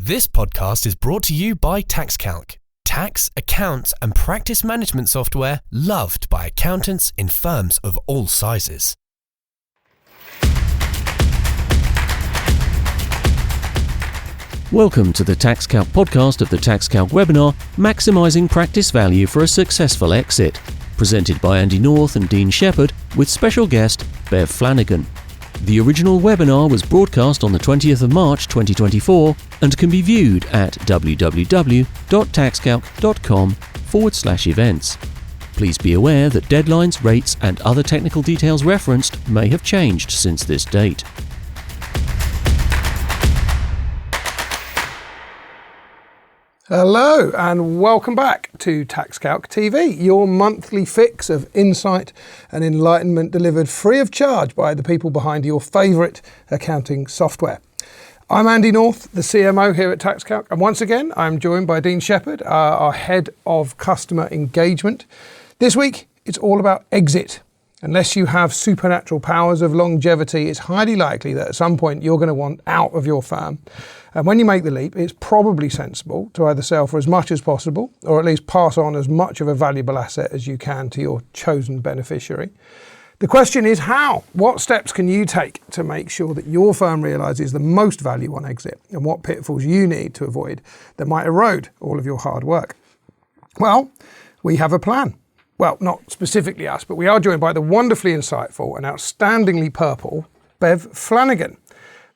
This podcast is brought to you by TaxCalc, tax, accounts and practice management software loved by accountants in firms of all sizes. Welcome to the TaxCalc podcast of the TaxCalc webinar, Maximising Practice Value for a Successful Exit, presented by Andy North and Dean Shepherd with special guest Bev Flanagan. The original webinar was broadcast on the 20th of March 2024 and can be viewed at www.taxcalc.com/events. Please be aware that deadlines, rates and other technical details referenced may have changed since this date. Hello and welcome back to TaxCalc TV, your monthly fix of insight and enlightenment delivered free of charge by the people behind your favourite accounting software. I'm Andy North, the CMO here at TaxCalc, and once again I'm joined by Dean Shepherd, our Head of Customer Engagement. This week it's all about exit. Unless you have supernatural powers of longevity, it's highly likely that at some point you're going to want out of your firm. And when you make the leap, it's probably sensible to either sell for as much as possible or at least pass on as much of a valuable asset as you can to your chosen beneficiary. The question is how? What steps can you take to make sure that your firm realises the most value on exit, and what pitfalls you need to avoid that might erode all of your hard work? Well, we have a plan. Well, not specifically us, but we are joined by the wonderfully insightful and outstandingly purple Bev Flanagan.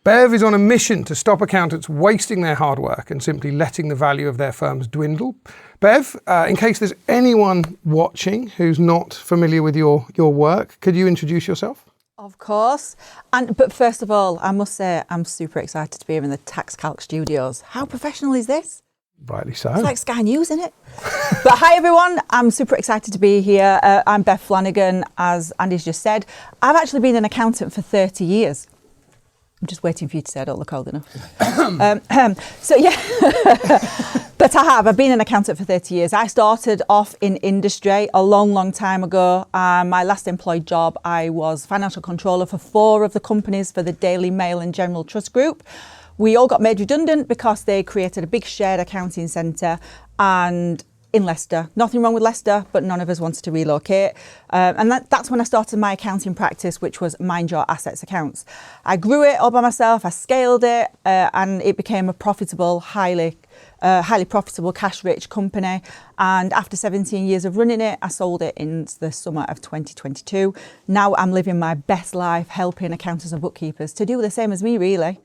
Bev is on a mission to stop accountants wasting their hard work and simply letting the value of their firms dwindle. Bev, in case there's anyone watching who's not familiar with your work, could you introduce yourself? Of course. But first of all, I must say I'm super excited to be here in the TaxCalc studios. How professional is this? Rightly so. It's like Sky News, isn't it? But hi everyone, I'm super excited to be here. I'm Bev Flanagan, as Andy's just said. I've actually been an accountant for 30 years. I'm just waiting for you to say I don't look old enough. So yeah, but I've been an accountant for 30 years. I started off in industry a long time ago. My last employed job, I was financial controller for 4 of the companies for the Daily Mail and General Trust Group. We all got made redundant because they created a big shared accounting centre and in Leicester. Nothing wrong with Leicester, but none of us wanted to relocate. And that's when I started my accounting practice, which was Mind Your Assets Accounts. I grew it all by myself, I scaled it, and it became a profitable, highly profitable, cash-rich company. And after 17 years of running it, I sold it in the summer of 2022. Now I'm living my best life, helping accountants and bookkeepers to do the same as me, really.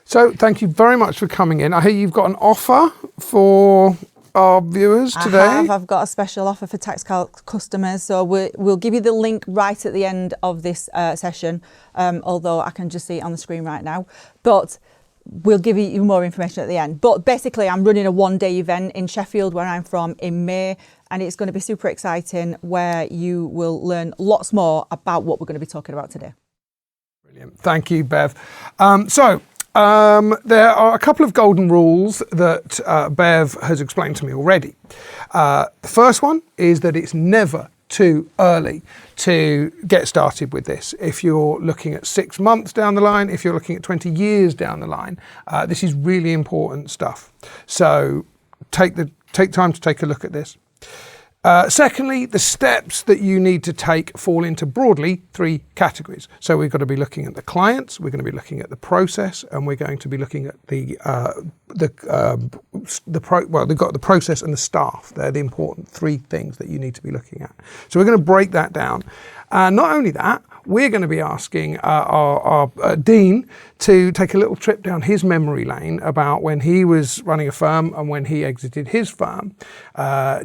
So thank you very much for coming in. I hear you've got an offer for our viewers today. I've got a special offer for TaxCalc customers. So we'll give you the link right at the end of this session, although I can just see it on the screen right now. But we'll give you more information at the end. But basically, I'm running a one-day event in Sheffield, where I'm from, in May. And it's going to be super exciting, where you will learn lots more about what we're going to be talking about today. Brilliant. Thank you, Bev. There are a couple of golden rules that Bev has explained to me already. The first one is that it's never too early to get started with this. If you're looking at 6 months down the line, if you're looking at 20 years down the line, this is really important stuff. So take time to take a look at this. Secondly, the steps that you need to take fall into broadly 3 categories. So we've got to be looking at the clients, we're going to be looking at the process, and we're going to be looking at they've got the process and the staff. They're the important 3 things that you need to be looking at. So we're going to break that down. Not only that, we're going to be asking our Dean to take a little trip down his memory lane about when he was running a firm and when he exited his firm,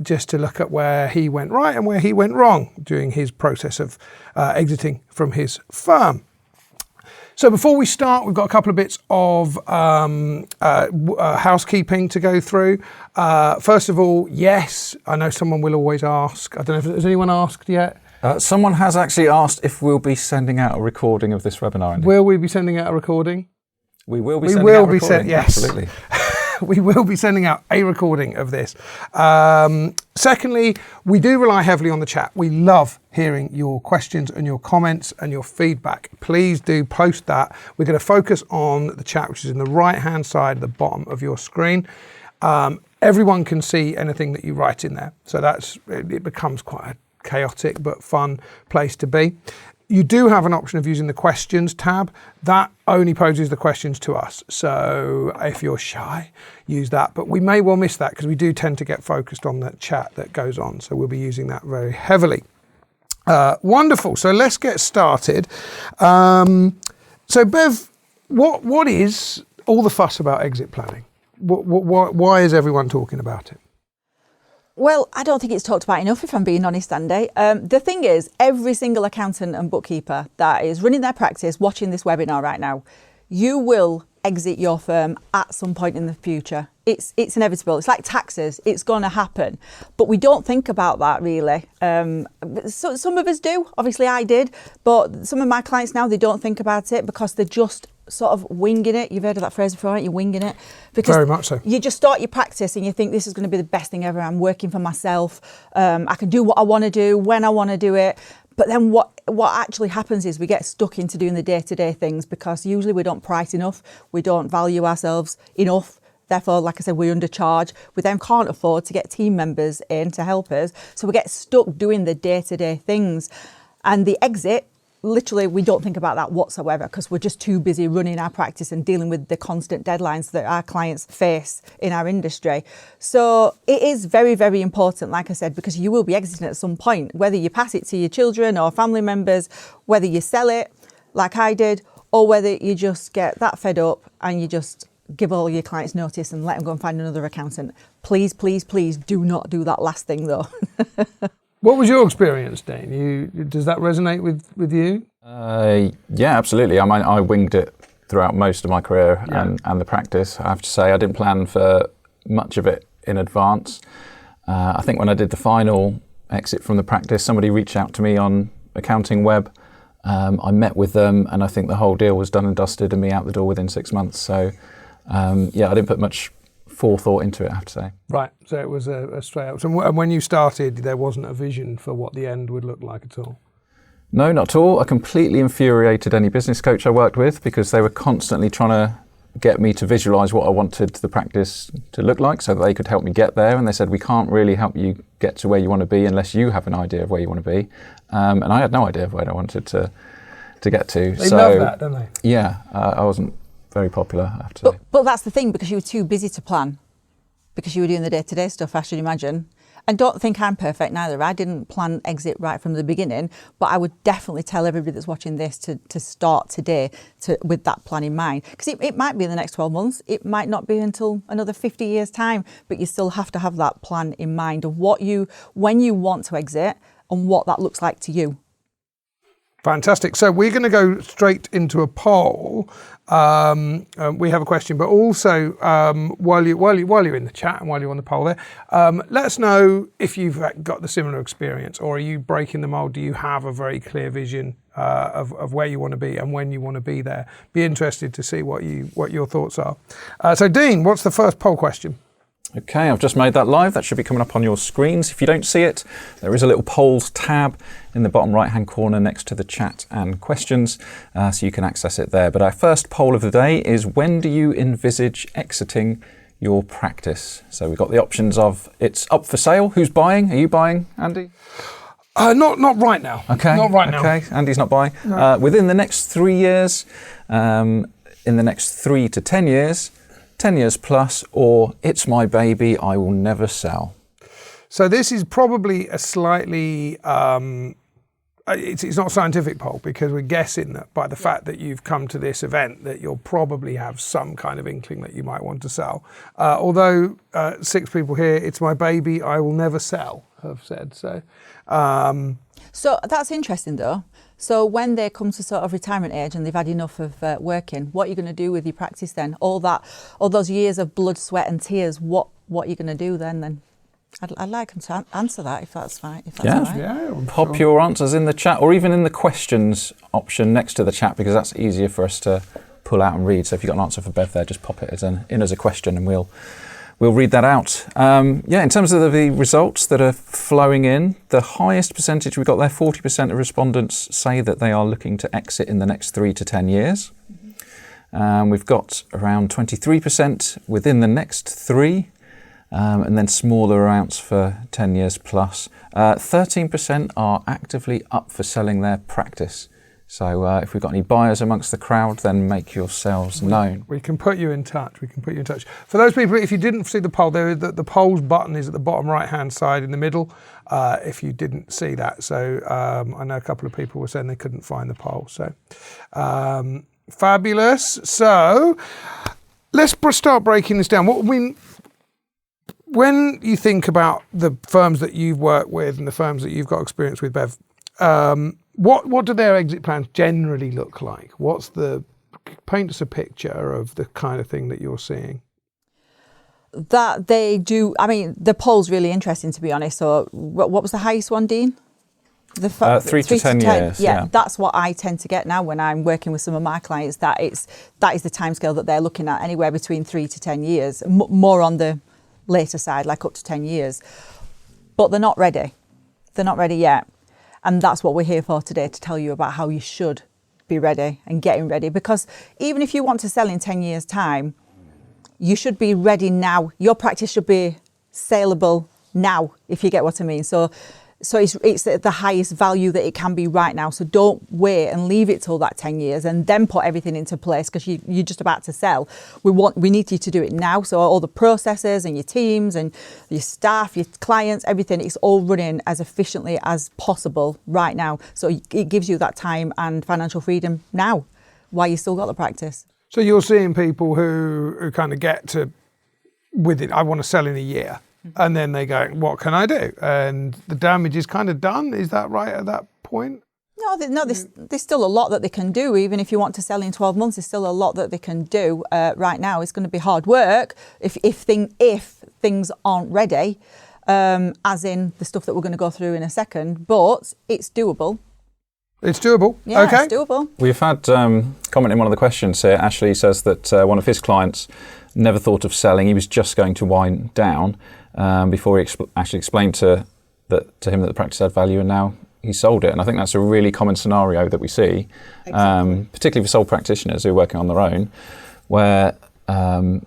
just to look at where he went right and where he went wrong during his process of exiting from his firm. So before we start, we've got a couple of bits of housekeeping to go through. First of all, yes, I know someone will always ask. I don't know if has anyone asked yet. Someone has actually asked if we'll be sending out a recording of this webinar. Andy. Will we be sending out a recording? We will be sending out a recording, yes. Absolutely. we will be sending out a recording of this. Secondly, we do rely heavily on the chat. We love hearing your questions and your comments and your feedback. Please do post that. We're going to focus on the chat, which is in the right-hand side at the bottom of your screen. Everyone can see anything that you write in there. So it becomes quite a chaotic but fun place to be. You do have an option of using the questions tab. That only poses the questions to us. So if you're shy, use that. But we may well miss that because we do tend to get focused on that chat that goes on. So we'll be using that very heavily. Wonderful. So let's get started. So Bev, what is all the fuss about exit planning? Why is everyone talking about it? Well, I don't think it's talked about enough, if I'm being honest, Andy. The thing is, every single accountant and bookkeeper that is running their practice, watching this webinar right now, you will exit your firm at some point in the future. It's inevitable. It's like taxes. It's going to happen. But we don't think about that, really. So some of us do. Obviously, I did. But some of my clients now, they don't think about it because they're just sort of winging it. You've heard of that phrase before, right? You're winging it. Because very much so. You just start your practice and you think this is going to be the best thing ever. I'm working for myself. I can do what I want to do when I want to do it. But then what actually happens is we get stuck into doing the day-to-day things because usually we don't price enough. We don't value ourselves enough. Therefore, like I said, we undercharge. We then can't afford to get team members in to help us. So we get stuck doing the day-to-day things. And the exit, literally, we don't think about that whatsoever because we're just too busy running our practice and dealing with the constant deadlines that our clients face in our industry. So it is very, very important, like I said, because you will be exiting at some point, whether you pass it to your children or family members, whether you sell it like I did, or whether you just get that fed up and you just give all your clients notice and let them go and find another accountant. Please, please, please do not do that last thing though. What was your experience, Dane? Does that resonate with you? Yeah, absolutely. I mean, I winged it throughout most of my career and the practice. I have to say, I didn't plan for much of it in advance. I think when I did the final exit from the practice, somebody reached out to me on Accounting Web. I met with them, and I think the whole deal was done and dusted, and me out the door within 6 months. So, I didn't put much forethought into it, I have to say. Right, so it was a straight up. And when you started, there wasn't a vision for what the end would look like at all? No, not at all. I completely infuriated any business coach I worked with because they were constantly trying to get me to visualise what I wanted the practice to look like so that they could help me get there. And they said, we can't really help you get to where you want to be unless you have an idea of where you want to be. And I had no idea of where I wanted to get to. They love that, don't they? Yeah, I wasn't very popular, I have to say. But that's the thing, because you were too busy to plan, because you were doing the day-to-day stuff, I should imagine. And don't think I'm perfect neither. I didn't plan exit right from the beginning, but I would definitely tell everybody that's watching this to start today with that plan in mind. Because it might be in the next 12 months, it might not be until another 50 years' time, but you still have to have that plan in mind of when you want to exit and what that looks like to you. Fantastic. So we're going to go straight into a poll. We have a question, but also while you're in the chat and while you're on the poll there, let us know if you've got the similar experience, or are you breaking the mold? Do you have a very clear vision of where you want to be and when you want to be there? Be interested to see what your thoughts are. So Dean, what's the first poll question? Okay, I've just made that live. That should be coming up on your screens. If you don't see it, there is a little polls tab in the bottom right-hand corner next to the chat and questions, so you can access it there. But our first poll of the day is, when do you envisage exiting your practice? So we've got the options of, it's up for sale. Who's buying? Are you buying, Andy? Not right now. Okay. Not right now. Okay, Andy's not buying. No. Within the next 3 years, in the next 3 to 10 years, 10 years plus, or it's my baby, I will never sell. So this is probably a slightly, it's not a scientific poll, because we're guessing that by the fact that you've come to this event that you'll probably have some kind of inkling that you might want to sell. Although 6 people here, it's my baby, I will never sell, have said. So that's interesting though. So when they come to sort of retirement age and they've had enough of working, what are you going to do with your practice then? All those years of blood, sweat and tears, what are you going to do then? I'd like them to answer that if that's fine. If that's all right. Yeah, Pop your answers in the chat, or even in the questions option next to the chat, because that's easier for us to pull out and read. So if you've got an answer for Bev there, just pop it as a question and we'll read that out. In terms of the results that are flowing in, the highest percentage we got there, 40% of respondents say that they are looking to exit in the next 3 to 10 years. We've got around 23% within the next 3, and then smaller amounts for 10 years plus. 13% are actively up for selling their practice. So if we've got any buyers amongst the crowd, then make yourselves known. We can put you in touch. For those people, if you didn't see the poll, the polls button is at the bottom right-hand side in the middle, if you didn't see that. So I know a couple of people were saying they couldn't find the poll. So fabulous. So let's start breaking this down. When you think about the firms that you've worked with and the firms that you've got experience with, Bev, what do their exit plans generally look like? Paint us a picture of the kind of thing that you're seeing. That they do, I mean, the poll's really interesting, to be honest. So what was the highest one, Dean? 3 to 10 years. Yeah, that's what I tend to get now when I'm working with some of my clients, that is the timescale that they're looking at, anywhere between 3 to 10 years, more on the later side, like up to 10 years. But they're not ready. They're not ready yet. And that's what we're here for today, to tell you about how you should be ready and getting ready. Because even if you want to sell in 10 years' time, you should be ready now. Your practice should be saleable now, if you get what I mean. So it's the highest value that it can be right now. So don't wait and leave it till that 10 years and then put everything into place because you're just about to sell. We need you to do it now. So all the processes and your teams and your staff, your clients, everything, it's all running as efficiently as possible right now. So it gives you that time and financial freedom now while you still got the practice. So you're seeing people who kind of get to with it, I want to sell in a year. And then they go, what can I do? And the damage is kind of done. Is that right at that point? No, there's still a lot that they can do. Even if you want to sell in 12 months, there's still a lot that they can do right now. It's going to be hard work if things aren't ready, as in the stuff that we're going to go through in a second. But it's doable. It's doable. Yeah, okay. It's doable. We've had comment in one of the questions here. Ashley says that one of his clients never thought of selling. He was just going to wind down before he actually explained to him that the practice had value, and now he sold it. And I think that's a really common scenario that we see, particularly for sole practitioners who are working on their own, where when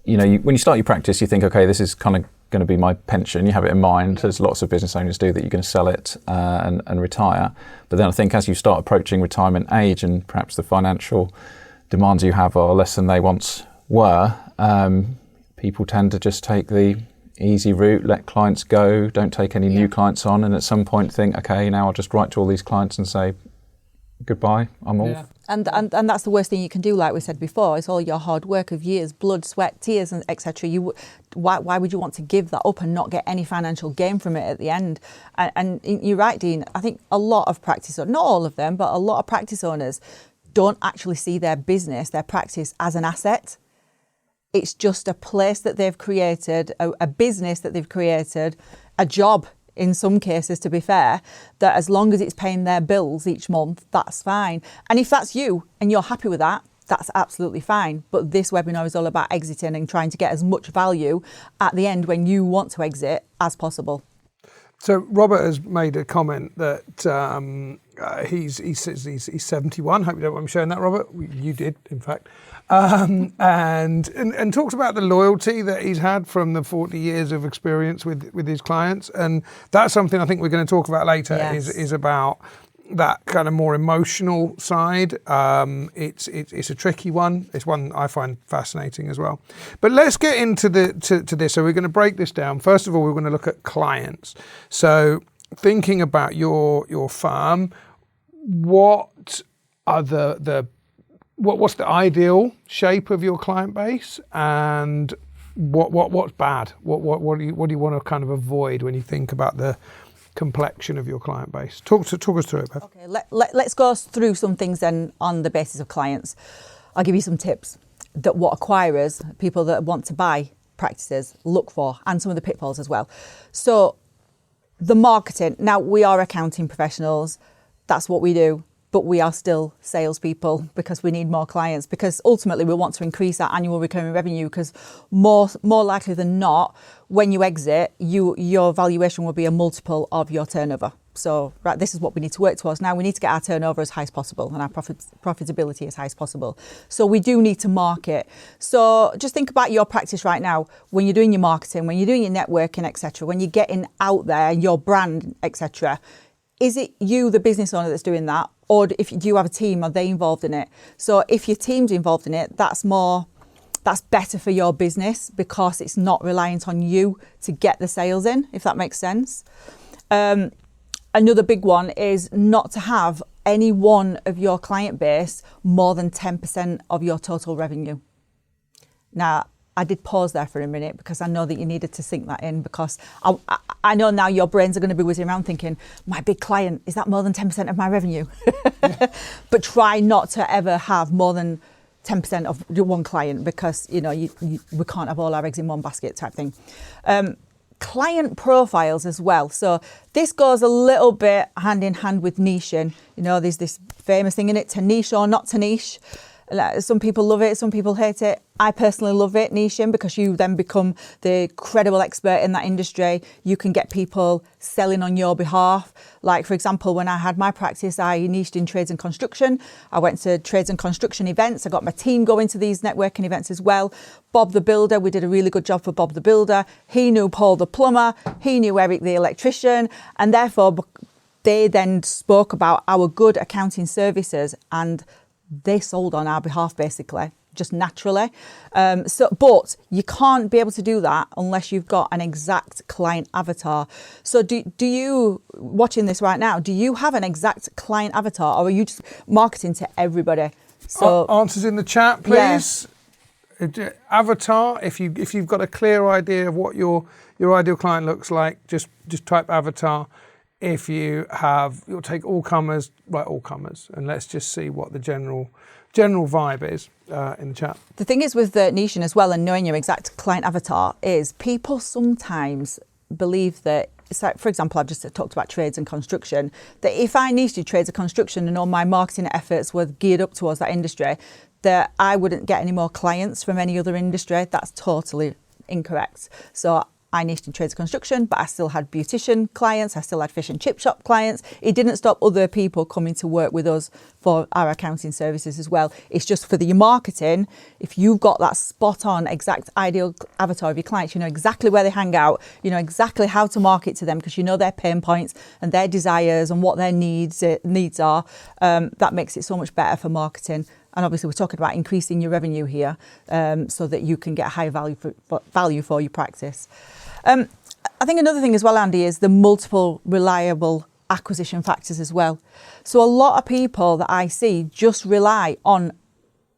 you start your practice, you think, okay, this is kind of going to be my pension. You have it in mind, as lots of business owners do, that you're going to sell it and retire. But then I think as you start approaching retirement age and perhaps the financial demands you have are less than they once were, people tend to just take the easy route, let clients go, don't take any new clients on, and at some point think, okay, now I'll just write to all these clients and say, goodbye, I'm off. And that's the worst thing you can do, like we said before. It's all your hard work of years, blood, sweat, tears, and etc. Why would you want to give that up and not get any financial gain from it at the end? And you're right, Dean. I think a lot of practice, not all of them, but a lot of practice owners don't actually see their business, their practice, as an asset. It's just a place that they've created, a business that they've created, a job in some cases, to be fair, that as long as it's paying their bills each month, that's fine. And if that's you and you're happy with that, that's absolutely fine. But this webinar is all about exiting and trying to get as much value at the end when you want to exit as possible. So Robert has made a comment that he says he's 71. Hope you don't mind me sharing that, Robert. You did, in fact. And talks about the loyalty that he's had from the 40 years of experience with his clients. And that's something I think we're going to talk about later, yes. is about that kind of more emotional side. It's a tricky one. It's one I find fascinating as well. But let's get into to this. So we're going to break this down. First of all, we're going to look at clients. So thinking about your firm, what are what's the ideal shape of your client base, and what's bad? What do you want to kind of avoid when you think about the complexion of your client base? Talk us through it, Bev. Okay, let's go through some things then on the basis of clients. I'll give you some tips that what acquirers, people that want to buy practices, look for, and some of the pitfalls as well. So the marketing. Now, we are accounting professionals. That's what we do. but we are still salespeople because we need more clients, because ultimately we want to increase our annual recurring revenue, because more likely than not, when you exit, your valuation will be a multiple of your turnover. So, right, this is what we need to work towards. Now we need to get our turnover as high as possible and our profitability as high as possible. So we do need to market. So just think about your practice right now when you're doing your marketing, when you're doing your networking, etc., when you're getting out there, your brand, etc. Is it you, the business owner, that's doing that? Or do you have a team? Are they involved in it? So if your team's involved in it, that's better for your business, because it's not reliant on you to get the sales in, if that makes sense. Another big one is not to have any one of your client base more than 10% of your total revenue. Now, I did pause there for a minute because I know that you needed to sink that in, because I know now your brains are going to be whizzing around thinking, my big client, is that more than 10% of my revenue? But try not to ever have more than 10% of one client, because, we can't have all our eggs in one basket type thing. Client profiles as well. So this goes a little bit hand in hand with niching. There's this famous thing in it, to niche or not to niche. Some people love it, some people hate it. I personally love it, niching, because you then become the credible expert in that industry. You can get people selling on your behalf. Like, for example, when I had my practice, I niched in trades and construction. I went to trades and construction events. I got my team going to these networking events as well. Bob the Builder, we did a really good job for Bob the Builder. He knew Paul the plumber. He knew Eric the electrician. And therefore, they then spoke about our good accounting services, and they sold on our behalf, basically, just naturally. But you can't be able to do that unless you've got an exact client avatar. So do you, watching this right now, do you have an exact client avatar, or are you just marketing to everybody? So answers in the chat, please. Yeah. Avatar, if you've got a clear idea of what your ideal client looks like, just type avatar. If you'll take all comers, write all comers, and let's just see what the general vibe is in the chat. The thing is with the niching as well, and knowing your exact client avatar, is people sometimes believe that, so for example, I've just talked about trades and construction, that if I niched trades and construction and all my marketing efforts were geared up towards that industry, that I wouldn't get any more clients from any other industry. That's totally incorrect. So I niched in trades and construction, but I still had beautician clients. I still had fish and chip shop clients. It didn't stop other people coming to work with us for our accounting services as well. It's just for your marketing. If you've got that spot on exact ideal avatar of your clients, you know exactly where they hang out, you know exactly how to market to them, because you know their pain points and their desires and what their needs are. That makes it so much better for marketing. And obviously we're talking about increasing your revenue here, so that you can get high value for your practice. I think another thing as well, Andy, is the multiple reliable acquisition factors as well. So a lot of people that I see just rely on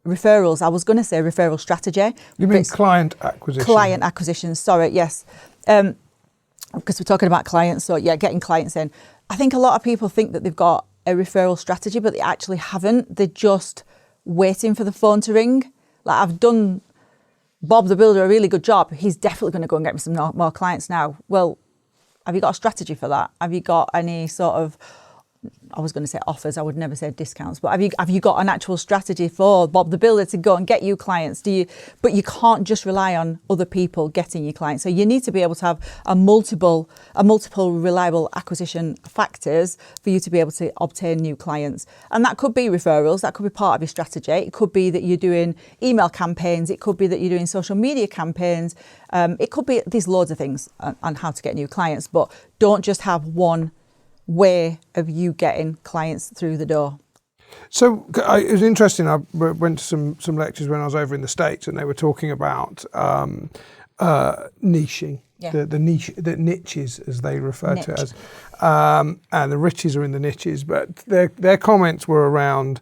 referrals. I was going to say referral strategy. You mean client acquisition? Client acquisition, sorry, yes. Because we're talking about clients, so yeah, getting clients in. I think a lot of people think that they've got a referral strategy, but they actually haven't. They're just waiting for the phone to ring. Like, I've done Bob the Builder a really good job. He's definitely going to go and get me some more clients now. Well, have you got a strategy for that? Have you got any sort of, I was going to say offers, I would never say discounts, but have you got an actual strategy for Bob the Builder to go and get you clients? But you can't just rely on other people getting you clients. So you need to be able to have a multiple reliable acquisition factors for you to be able to obtain new clients. And that could be referrals, that could be part of your strategy. It could be that you're doing email campaigns, it could be that you're doing social media campaigns, it could be, there's loads of things on how to get new clients, but don't just have one way of you getting clients through the door. So it was interesting. I went to some lectures when I was over in the States, and they were talking about niching, the niches, as they refer to it as, and the riches are in the niches. But their comments were around.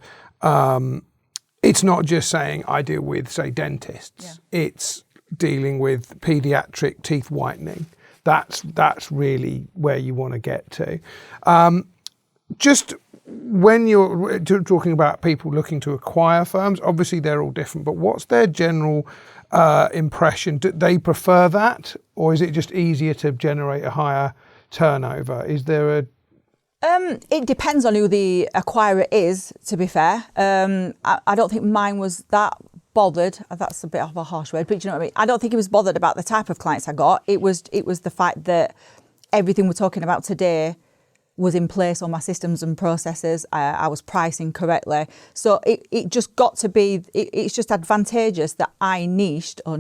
It's not just saying I deal with, say, dentists. Yeah. It's dealing with paediatric teeth whitening. That's really where you want to get to. Just when you're talking about people looking to acquire firms, obviously they're all different, but what's their general impression? Do they prefer that, or is it just easier to generate a higher turnover? Is there It depends on who the acquirer is, to be fair. I don't think mine was that bothered. That's a bit of a harsh word, but you know what I mean? I don't think he was bothered about the type of clients I got. It was the fact that everything we're talking about today was in place on my systems and processes. I was pricing correctly. So it just got to be, it's just advantageous that I niched or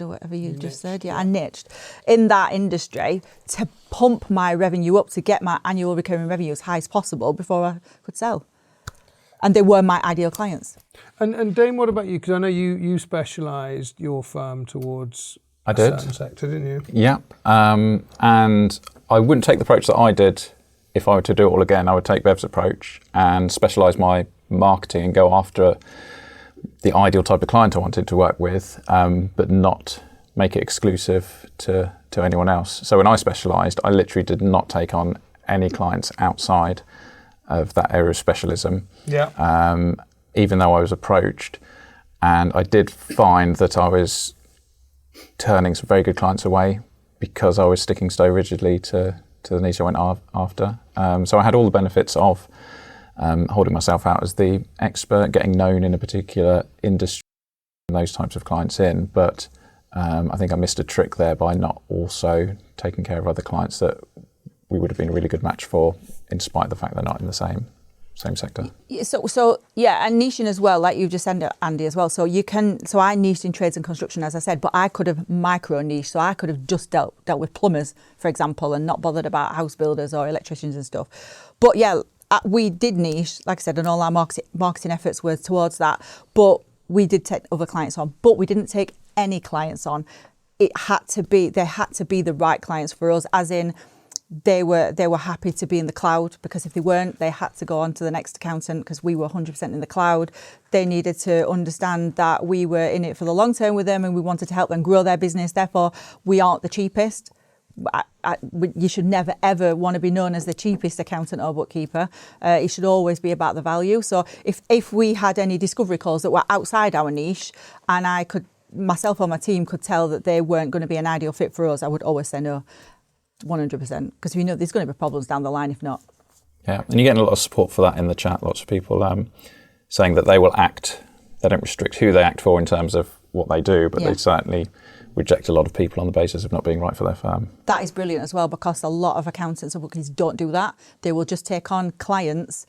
whatever you just said. Yeah, I niched in that industry to pump my revenue up, to get my annual recurring revenue as high as possible before I could sell. And they were my ideal clients. And Dane, what about you? Because I know you specialised your firm towards a certain sector, didn't you? Yeah. And I wouldn't take the approach that I did. If I were to do it all again, I would take Bev's approach and specialise my marketing and go after the ideal type of client I wanted to work with, but not make it exclusive to anyone else. So when I specialised, I literally did not take on any clients outside of that area of specialism. Yeah. Even though I was approached, and I did find that I was turning some very good clients away because I was sticking so rigidly to the niche I went after. So I had all the benefits of holding myself out as the expert, getting known in a particular industry, and those types of clients in. But I think I missed a trick there by not also taking care of other clients that we would have been a really good match for, in spite of the fact they're not in the same sector. So yeah, and niching as well, like you just said, Andy, as well. So I niched in trades and construction, as I said, but I could have micro niche. So I could have just dealt with plumbers, for example, and not bothered about house builders or electricians and stuff. But yeah, we did niche, like I said, and all our marketing efforts were towards that. But we did take other clients on, but we didn't take any clients on. They had to be the right clients for us, as in, they were happy to be in the cloud, because if they weren't, they had to go on to the next accountant, because we were 100% in the cloud. They needed to understand that we were in it for the long term with them and we wanted to help them grow their business. Therefore, we aren't the cheapest. You should never, ever want to be known as the cheapest accountant or bookkeeper. It should always be about the value. So if we had any discovery calls that were outside our niche, and myself or my team could tell that they weren't going to be an ideal fit for us, I would always say no. 100%, because we know there's going to be problems down the line if not. Yeah, and you're getting a lot of support for that in the chat. Lots of people saying that they don't restrict who they act for in terms of what they do, but they certainly reject a lot of people on the basis of not being right for their firm. That is brilliant as well, because a lot of accountants and bookies don't do that. They will just take on clients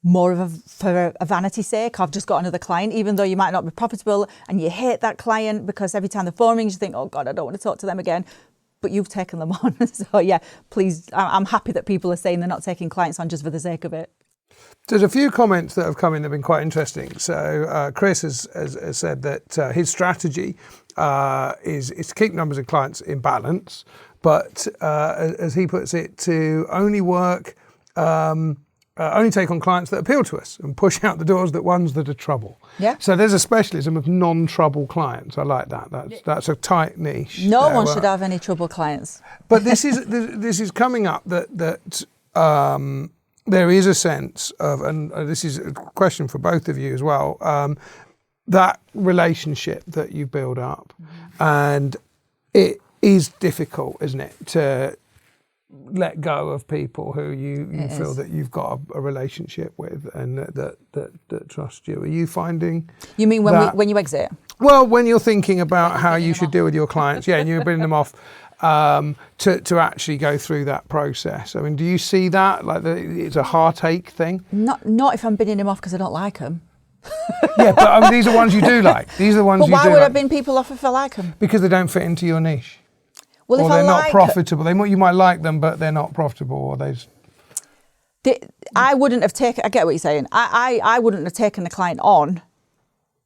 more for a vanity sake. I've just got another client, even though you might not be profitable and you hate that client because every time the phone rings you think, oh God, I don't want to talk to them again. But you've taken them on. So yeah, please, I'm happy that people are saying they're not taking clients on just for the sake of it. There's a few comments that have come in that have been quite interesting. So Chris has said that his strategy is to keep numbers of clients in balance, but as he puts it, to only take on clients that appeal to us and push out the doors ones that are trouble. Yeah. So there's a specialism of non-trouble clients. I like that. That's a tight niche. No one should have any trouble clients. But this is coming up that there is a sense of, and this is a question for both of you as well, that relationship that you build up, and it is difficult, isn't it, to let go of people who you feel that you've got a relationship with and that trust you. Are you finding? You mean when you exit? Well, when you're thinking about how you should deal with your clients, and you're bringing them off to actually go through that process. I mean, do you see that like it's a heartache thing? Not if I'm bidding them off because I don't like them. Yeah, but these are ones you do like. These are the ones you do like. But why would I bin people off if I like them? Because they don't fit into your niche. Well, or they're not profitable. You might like them, but they're not profitable, or I wouldn't have taken. I get what you're saying. I wouldn't have taken the client on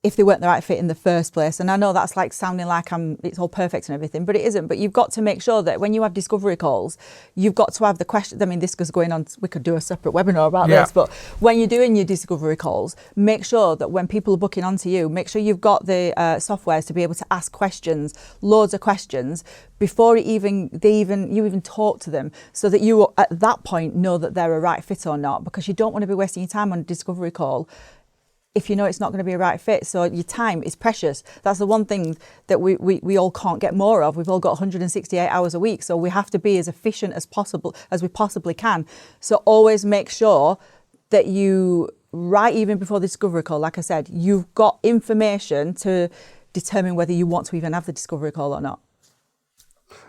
if they weren't the right fit in the first place. And I know that's like sounding like it's all perfect and everything, but it isn't. But you've got to make sure that when you have discovery calls, you've got to have the question. I mean, this is going on. We could do a separate webinar about this, but when you're doing your discovery calls, make sure that when people are booking onto you, make sure you've got the softwares to be able to ask questions, loads of questions, before you even talk to them, so that you at that point know that they're a right fit or not, because you don't want to be wasting your time on a discovery call if you know it's not going to be a right fit. So your time is precious. That's the one thing that we all can't get more of. We've all got 168 hours a week, so we have to be as efficient as possible as we possibly can. So always make sure that you, right even before the discovery call, like I said, you've got information to determine whether you want to even have the discovery call or not.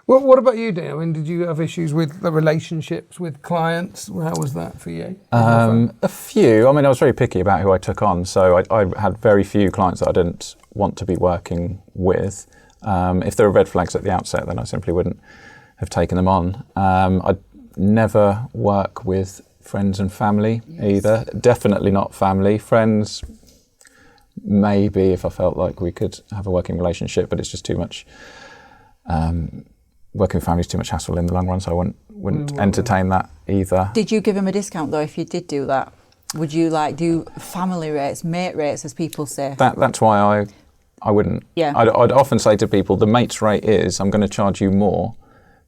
Well, what about you, Dean? I mean, did you have issues with the relationships with clients? How was that for you? A few. I mean, I was very picky about who I took on, so I had very few clients that I didn't want to be working with. If there were red flags at the outset, then I simply wouldn't have taken them on. I'd never work with friends and family either. Definitely not family. Friends, maybe if I felt like we could have a working relationship, but it's just too much. Working with family is too much hassle in the long run, so I wouldn't entertain that either. Did you give him a discount though if you did do that? Would you like do family rates, mate rates, as people say? That's why I wouldn't. Yeah. I'd often say to people, the mate's rate is I'm going to charge you more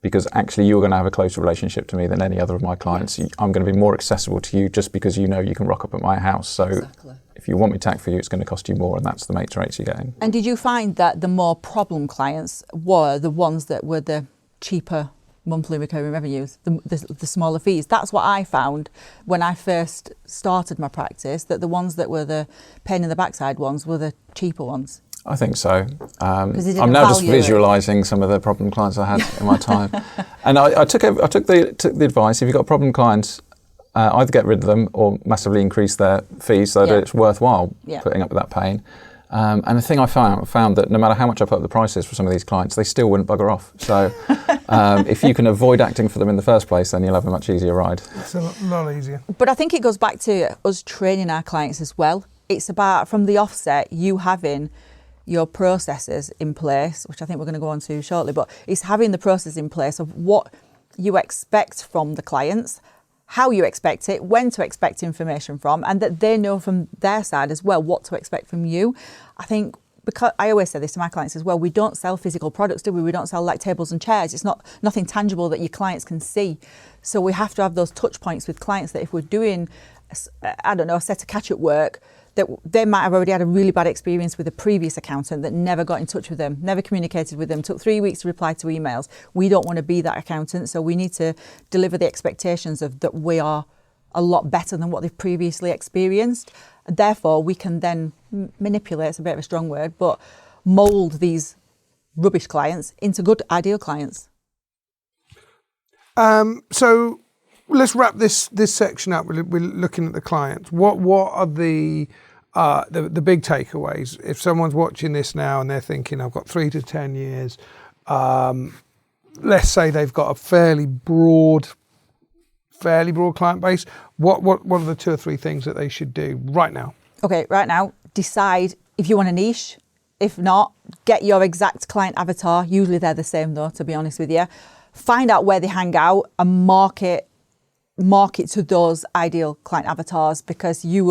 because actually you're going to have a closer relationship to me than any other of my clients. Yes. I'm going to be more accessible to you just because you know you can rock up at my house. So exactly. If you want me to act for you, it's going to cost you more, and that's the mate's rates you're getting. And did you find that the more problem clients were the ones that were the cheaper monthly recurring revenues, the smaller fees? That's what I found when I first started my practice, that the ones that were the pain in the backside ones were the cheaper ones. I think so. I'm now just visualising some of the problem clients I had in my time. And I took the advice, if you've got problem clients, either get rid of them or massively increase their fees so that it's worthwhile putting up with that pain. And the thing I found that no matter how much I put up the prices for some of these clients, they still wouldn't bugger off. So if you can avoid acting for them in the first place, then you'll have a much easier ride. It's a lot easier. But I think it goes back to us training our clients as well. It's about, from the offset, you having your processes in place, which I think we're going to go on to shortly, but it's having the process in place of what you expect from the clients, how you expect it, when to expect information from, and that they know from their side as well what to expect from you. I think, because I always say this to my clients as well, we don't sell physical products, do we? We don't sell like tables and chairs. It's nothing tangible that your clients can see. So we have to have those touch points with clients that if we're doing, I don't know, a set of catch-up work, that they might have already had a really bad experience with a previous accountant that never got in touch with them, never communicated with them, took 3 weeks to reply to emails. We don't want to be that accountant, so we need to deliver the expectations of that we are a lot better than what they've previously experienced. Therefore, we can then manipulate, it's a bit of a strong word, but mould these rubbish clients into good, ideal clients. So let's wrap this section up. We're looking at the clients. What are the big takeaways? If someone's watching this now and they're thinking, I've got 3 to 10 years, let's say they've got a fairly broad client base. What are the 2 or 3 things that they should do right now? Okay, right now, decide if you want a niche. If not, get your exact client avatar. Usually they're the same though, to be honest with you. Find out where they hang out and market to those ideal client avatars, because it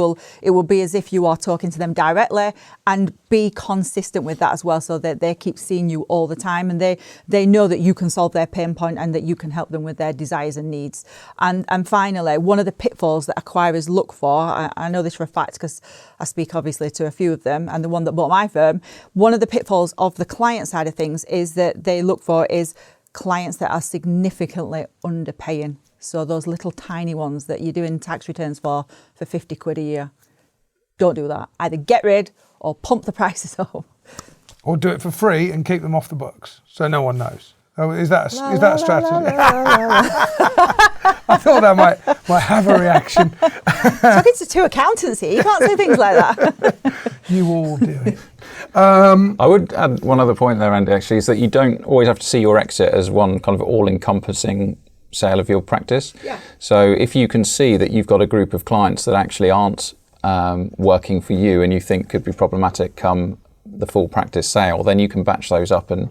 will be as if you are talking to them directly, and be consistent with that as well, so that they keep seeing you all the time and they know that you can solve their pain point and that you can help them with their desires and needs. And finally, one of the pitfalls that acquirers look for, I know this for a fact because I speak obviously to a few of them, and the one that bought my firm, one of the pitfalls of the client side of things is that they look for is clients that are significantly underpaying. So those little tiny ones that you're doing tax returns for 50 quid a year. Don't do that. Either get rid or pump the prices up. Or do it for free and keep them off the books so no one knows. Oh, is that a strategy? I thought I might have a reaction. Talking to 2 accountants here, you can't say things like that. You all do it. I would add one other point there, Andy, actually, is that you don't always have to see your exit as one kind of all-encompassing sale of your practice. Yeah. So if you can see that you've got a group of clients that actually aren't working for you and you think could be problematic come the full practice sale, then you can batch those up and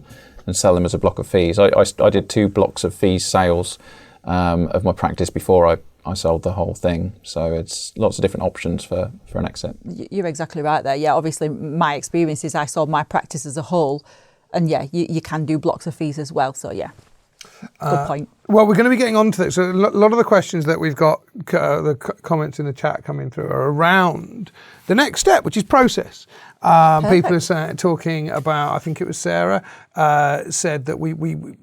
sell them as a block of fees. I did 2 blocks of fees sales of my practice before I sold the whole thing. So it's lots of different options for an exit. You're exactly right there. Yeah, obviously my experience is I sold my practice as a whole, and yeah, you can do blocks of fees as well. So yeah. Good point. Well, we're going to be getting on to that. So a lot of the questions that we've got, the comments in the chat coming through are around the next step, which is process. People are talking about, I think it was Sarah, said that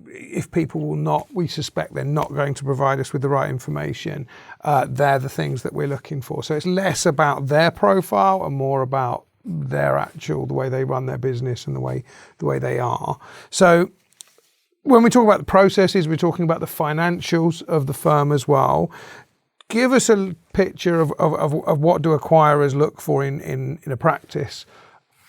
if people will not, we suspect they're not going to provide us with the right information. They're the things that we're looking for. So it's less about their profile and more about their the way they run their business and the way they are. So when we talk about the processes, we're talking about the financials of the firm as well. Give us a picture of what do acquirers look for in a practice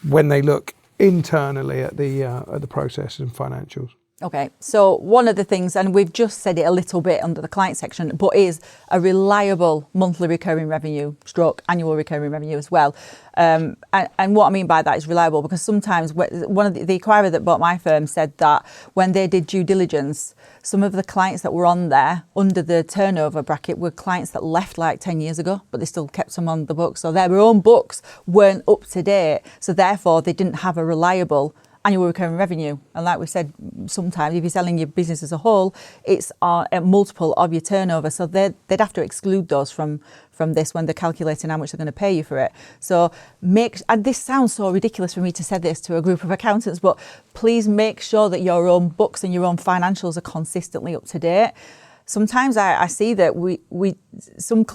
when they look internally at the processes and financials. Okay, so one of the things, and we've just said it a little bit under the client section, but is a reliable monthly recurring revenue / annual recurring revenue as well. And what I mean by that is reliable, because sometimes one of the acquirer that bought my firm said that when they did due diligence, some of the clients that were on there under the turnover bracket were clients that left like 10 years ago, but they still kept them on the books. So their own books weren't up to date. So therefore they didn't have a reliable annual recurring revenue. And like we said, sometimes if you're selling your business as a whole, it's a multiple of your turnover. So they'd have to exclude those from this when they're calculating how much they're going to pay you for it. So and this sounds so ridiculous for me to say this to a group of accountants, but please make sure that your own books and your own financials are consistently up to date. Sometimes I see that some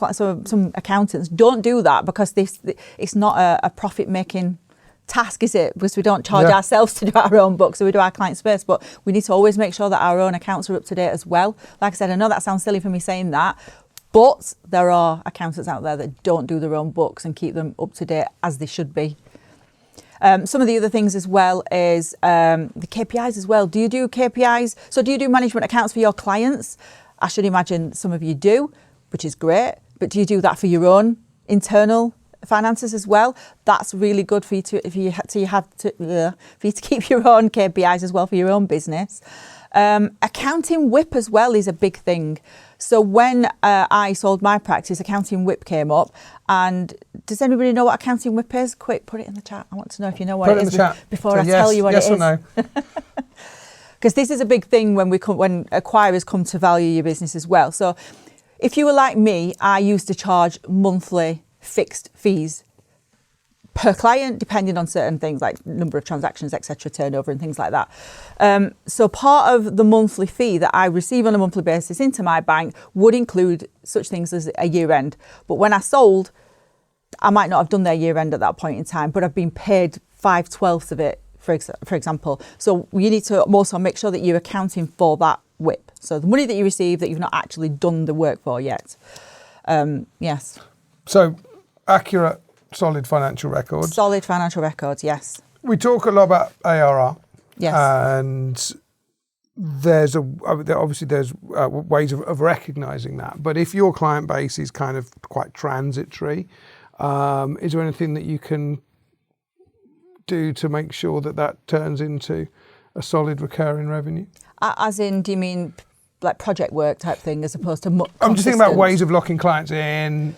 accountants don't do that because it's not a profit-making task, is it? Because we don't charge ourselves to do our own books, so we do our clients first, but we need to always make sure that our own accounts are up to date as well. Like I said, I know that sounds silly for me saying that, but there are accountants out there that don't do their own books and keep them up to date as they should be. Some of the other things as well is the KPIs as well. Do you do KPIs? So do you do management accounts for your clients? I should imagine some of you do, which is great, but do you do that for your own internal finances as well? That's really good for you to keep your own KPIs as well for your own business. Accounting whip as well is a big thing. So when I sold my practice, accounting whip came up. And does anybody know what accounting whip is? Quick, put it in the chat. I want to know if you know what it is before I tell you what it is. Yes or no? Because this is a big thing when acquirers come to value your business as well. So if you were like me, I used to charge monthly fixed fees per client, depending on certain things like number of transactions, etc., turnover and things like that. So part of the monthly fee that I receive on a monthly basis into my bank would include such things as a year end. But when I sold, I might not have done their year end at that point in time, but I've been paid 5/12 of it, for example. So you need to also make sure that you're accounting for that WIP. So the money that you receive that you've not actually done the work for yet. Yes. So accurate, solid financial records. Solid financial records, yes. We talk a lot about ARR. Yes. And there's ways of recognising that. But if your client base is kind of quite transitory, is there anything that you can do to make sure that turns into a solid recurring revenue? As in, do you mean like project work type thing as opposed to I'm just thinking about ways of locking clients in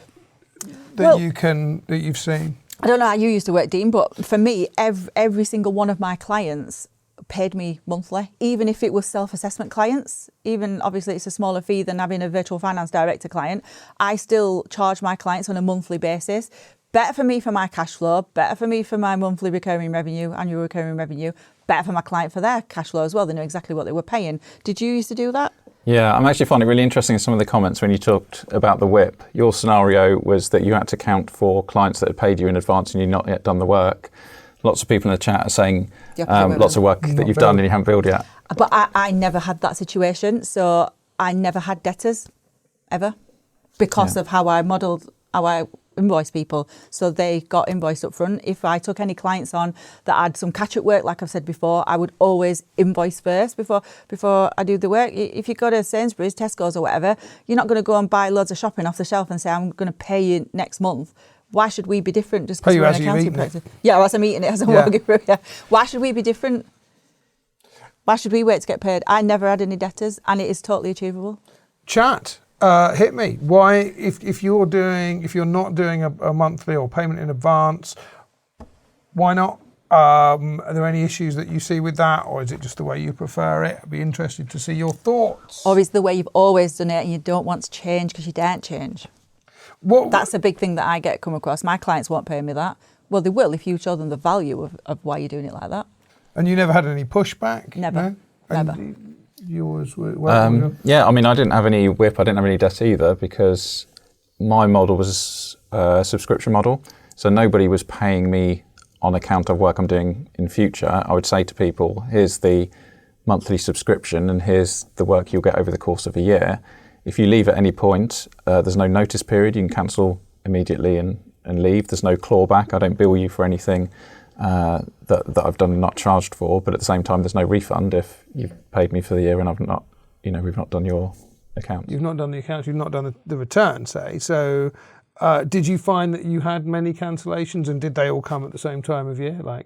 that you've seen. I don't know how you used to work, Dean, but for me, every single one of my clients paid me monthly, even if it was self-assessment clients. Even obviously it's a smaller fee than having a virtual finance director client. I still charge my clients on a monthly basis. Better for me for my cash flow, better for me for my monthly recurring revenue, annual recurring revenue, better for my client for their cash flow as well. They know exactly what they were paying. Did you used to do that? Yeah, I'm actually finding it really interesting in some of the comments when you talked about the WIP. Your scenario was that you had to count for clients that had paid you in advance and you'd not yet done the work. Lots of people in the chat are saying lots of work that you've done and you haven't billed yet. But I never had that situation. So I never had debtors, ever, because of how I invoice people. So they got invoiced up front. If I took any clients on that had some catch-up work, like I've said before, I would always invoice first before I do the work. If you go to Sainsbury's, Tesco's or whatever, you're not going to go and buy loads of shopping off the shelf and say, I'm going to pay you next month. Why should we be different just because we're an accounting practice? Yeah, as I'm eating it, as I'm walking through. Yeah. Why should we be different? Why should we wait to get paid? I never had any debtors and it is totally achievable. Chat. Hit me. Why, if you're not doing a monthly or payment in advance, why not? Are there any issues that you see with that, or is it just the way you prefer it? I'd be interested to see your thoughts. Or is the way you've always done it and you don't want to change because you daren't change? That's a big thing that I get come across. My clients won't pay me that. Well, they will if you show them the value of why you're doing it like that. And you never had any pushback? Never. No? Never. Yours were... Yeah, I mean, I didn't have any whip, I didn't have any debt either, because my model was a subscription model. So nobody was paying me on account of work I'm doing in future. I would say to people, here's the monthly subscription and here's the work you'll get over the course of a year. If you leave at any point, there's no notice period. You can cancel immediately and leave. There's no clawback. I don't bill you for anything that I've done and not charged for. But at the same time, there's no refund if you've paid me for the year and I've not, we've not done your accounts. You've not done the accounts. You've not done the return, say. So did you find that you had many cancellations, and did they all come at the same time of year? I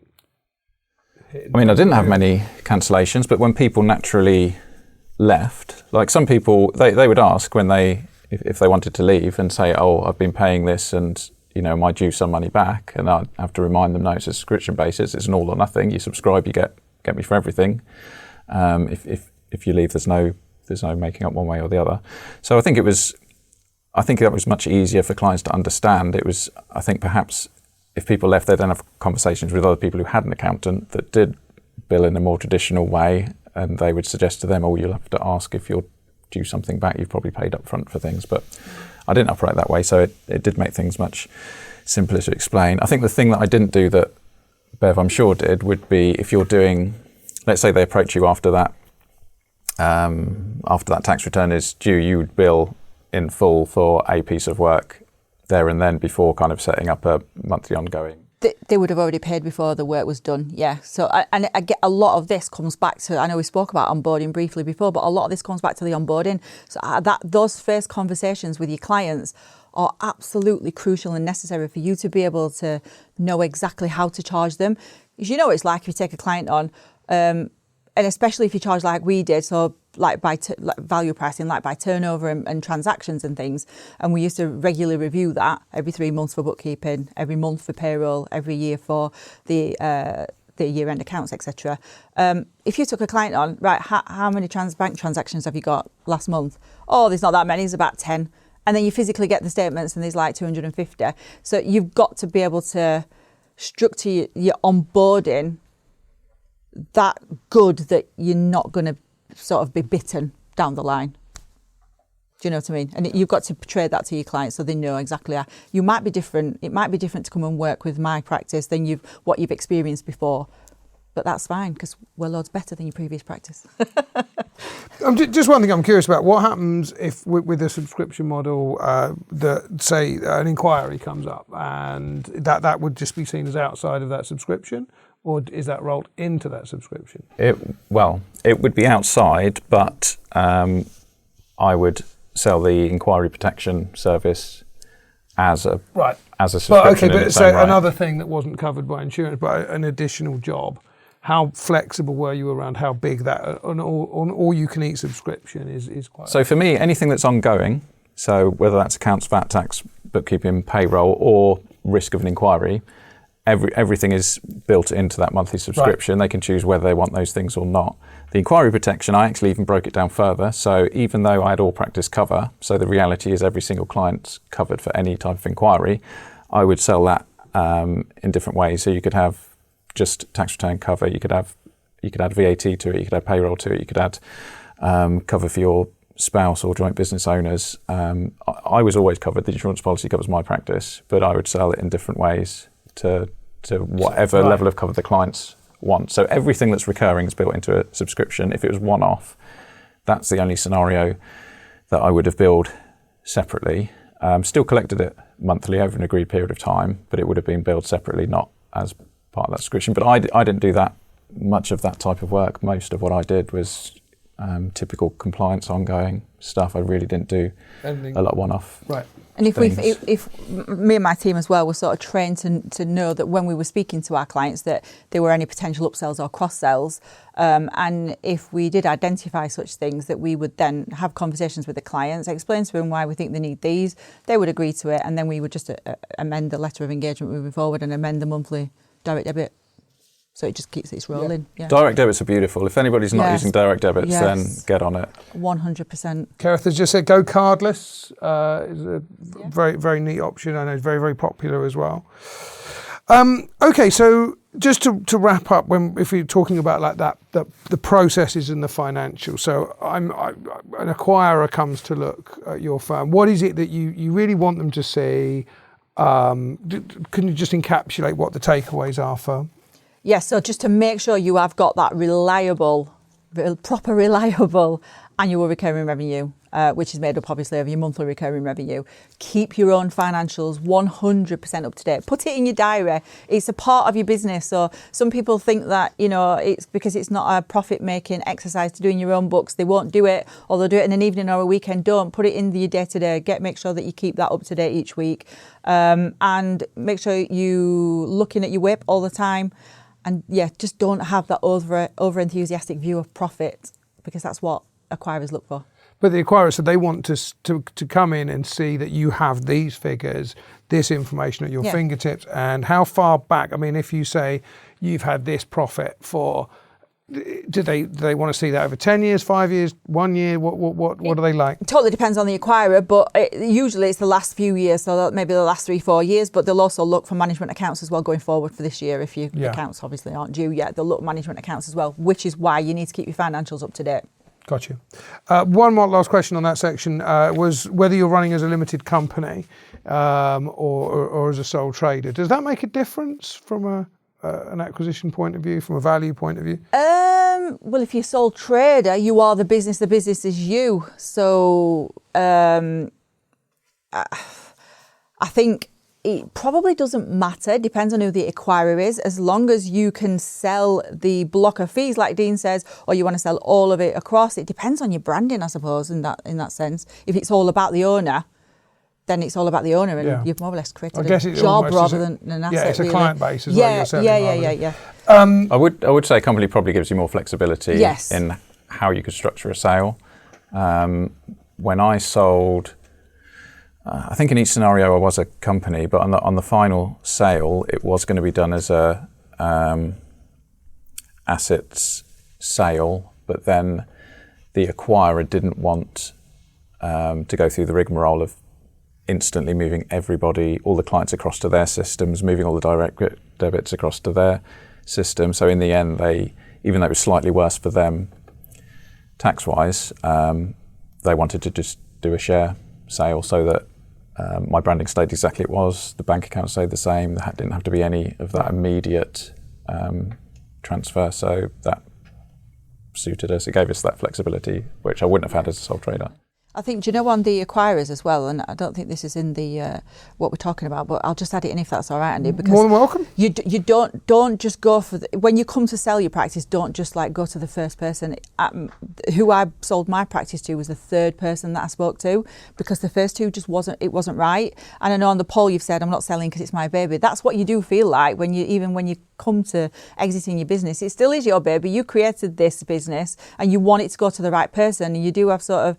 didn't have many cancellations, but when people naturally left, like some people, they would ask when if they wanted to leave and say, oh, I've been paying this and, am I due some money back? And I'd have to remind them, no, it's a subscription basis. It's an all or nothing. You subscribe, you get me for everything. If you leave, there's no making up one way or the other. So I think that was much easier for clients to understand. I think perhaps if people left, they'd then have conversations with other people who had an accountant that did bill in a more traditional way, and they would suggest to them, oh, you'll have to ask if you're due something back. You've probably paid up front for things. But I didn't operate that way, so it did make things much simpler to explain. I think the thing that I didn't do that Bev, I'm sure, did would be if you're doing, let's say they approach you after that tax return is due, you would bill in full for a piece of work there and then before kind of setting up a monthly ongoing. They would have already paid before the work was done, yeah. So I get a lot of this comes back to, I know we spoke about onboarding briefly before, but a lot of this comes back to the onboarding. So those first conversations with your clients are absolutely crucial and necessary for you to be able to know exactly how to charge them. Because you know what it's like if you take a client on, and especially if you charge like we did, so like by value pricing, like by turnover and transactions and things. And we used to regularly review that every 3 months for bookkeeping, every month for payroll, every year for the year-end accounts, etc. If you took a client on, right, how many bank transactions have you got last month? Oh, there's not that many, there's about 10. And then you physically get the statements and there's like 250. So you've got to be able to structure your onboarding that good that you're not going to sort of be bitten down the line. Do you know what I mean? And you've got to portray that to your clients so they know exactly how. You might be different. It might be different to come and work with my practice than what you've experienced before. But that's fine because we're loads better than your previous practice. Just one thing I'm curious about. What happens if with a subscription model, say an inquiry comes up and that would just be seen as outside of that subscription? Or is that rolled into that subscription? It would be outside, but I would sell the inquiry protection service as a subscription. Another thing that wasn't covered by insurance, but an additional job. How flexible were you around how big that an all-you-can-eat subscription is quite? So for me, anything that's ongoing, so whether that's accounts, VAT, tax, bookkeeping, payroll, or risk of an inquiry, everything is built into that monthly subscription. Right. They can choose whether they want those things or not. The inquiry protection, I actually even broke it down further. So even though I had all practice cover, so the reality is every single client's covered for any type of inquiry, I would sell that in different ways. So you could have just tax return cover, you could add VAT to it, you could add payroll to it, you could add cover for your spouse or joint business owners. I was always covered. The insurance policy covers my practice, but I would sell it in different ways to whatever level of cover the clients want. So everything that's recurring is built into a subscription. If it was one-off, that's the only scenario that I would have billed separately. Still collected it monthly over an agreed period of time, but it would have been billed separately, not as part of that subscription. But I didn't do that much of that type of work. Most of what I did was typical compliance, ongoing stuff. I really didn't do a lot of one-off. Right. And if me and my team as well were sort of trained to know that when we were speaking to our clients that there were any potential upsells or cross-sells, and if we did identify such things, that we would then have conversations with the clients, explain to them why we think they need these, they would agree to it, and then we would just amend the letter of engagement moving forward and amend the monthly direct debit So it just keeps it rolling. Yeah. Direct debits are beautiful. If anybody's not Yes. using direct debits, Yes. then get on it. 100%. Gareth has just said go cardless is a very, very neat option. I know it's very, very popular as well. Okay, so just to wrap up, if we're talking about like that, the processes and the financials. So an acquirer comes to look at your firm. What is it that you really want them to see? Can you just encapsulate what the takeaways are for? Yes, so just to make sure you have got that proper reliable annual recurring revenue, which is made up obviously of your monthly recurring revenue. Keep your own financials 100% up to date. Put it in your diary. It's a part of your business. So some people think that, it's because it's not a profit making exercise to doing your own books, they won't do it, or they'll do it in an evening or a weekend. Don't put it in your day to day. Make sure that you keep that up to date each week, and make sure you looking at your WIP all the time. And just don't have that over enthusiastic view of profit, because that's what acquirers look for. But the acquirers, so they want to come in and see that you have these figures, this information at your fingertips, and how far back. I mean, if you say you've had this profit for, do they want to see that over 10 years, 5 years, 1 year? What do they like? It totally depends on the acquirer, but usually it's the last few years, so maybe the last 3-4 years, but they'll also look for management accounts as well going forward for this year. If your accounts obviously aren't due yet, they'll look at management accounts as well, which is why you need to keep your financials up to date. Got you. One more last question on that section was whether you're running as a limited company or as a sole trader. Does that make a difference from an acquisition point of view, from a value point of view? Well, if you're sole trader, you are the business is you. So I think it probably doesn't matter, depends on who the acquirer is, as long as you can sell the block of fees, like Dean says, or you want to sell all of it across. It depends on your branding, I suppose, in that sense. If it's all about the owner, then it's all about the owner, and you've more or less created a job rather than an asset. Yeah, it's a really. client base as well. You're selling Yeah. I would say a company probably gives you more flexibility in how you could structure a sale. When I sold, I think in each scenario I was a company, but on the final sale it was going to be done as a assets sale, but then the acquirer didn't want to go through the rigmarole of instantly moving all the clients across to their systems, moving all the direct debits across to their system. So in the end, even though it was slightly worse for them tax-wise, they wanted to just do a share sale so that my branding stayed exactly it was, the bank account stayed the same, there didn't have to be any of that immediate transfer. So that suited us. It gave us that flexibility, which I wouldn't have had as a sole trader. I think, do you know, on the acquirers as well, and I don't think this is in the what we're talking about, but I'll just add it in if that's all right, Andy. Because more than welcome. You don't just go for when you come to sell your practice. Don't just like go to the first person. Who I sold my practice to was the third person that I spoke to, because the first two just wasn't right. And I know on the poll you've said I'm not selling because it's my baby. That's what you do feel like when you come to exiting your business. It still is your baby. You created this business and you want it to go to the right person, and you do have sort of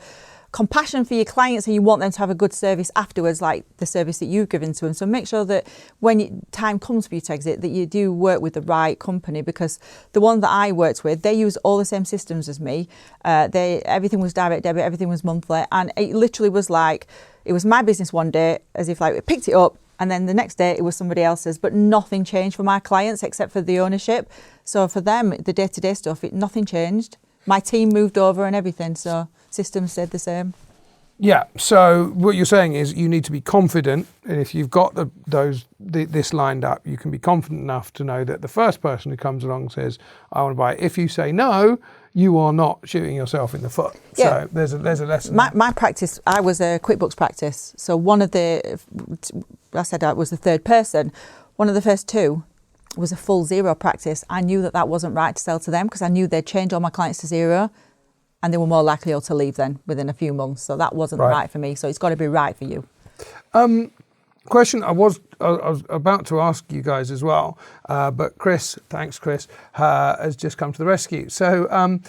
compassion for your clients, and you want them to have a good service afterwards, like the service that you've given to them. So make sure that when time comes for you to exit, that you do work with the right company, because the one that I worked with, they use all the same systems as me. Everything was direct debit, everything was monthly, and it literally was like, it was my business one day, as if like we picked it up, and then the next day it was somebody else's, but nothing changed for my clients except for the ownership. So for them, the day-to-day stuff, nothing changed. My team moved over and everything, so systems stayed the same. Yeah, so what you're saying is you need to be confident, and if you've got this lined up, you can be confident enough to know that the first person who comes along says, I want to buy it. If you say no, you are not shooting yourself in the foot. Yeah. So there's a lesson. My practice, I was a QuickBooks practice, so I said I was the third person. One of the first two was a full zero practice. I knew that wasn't right to sell to them, because I knew they'd change all my clients to zero, and they were more likely to leave then within a few months. So that wasn't right for me. So it's got to be right for you. Question I was about to ask you guys as well, but Chris, thanks Chris, has just come to the rescue. So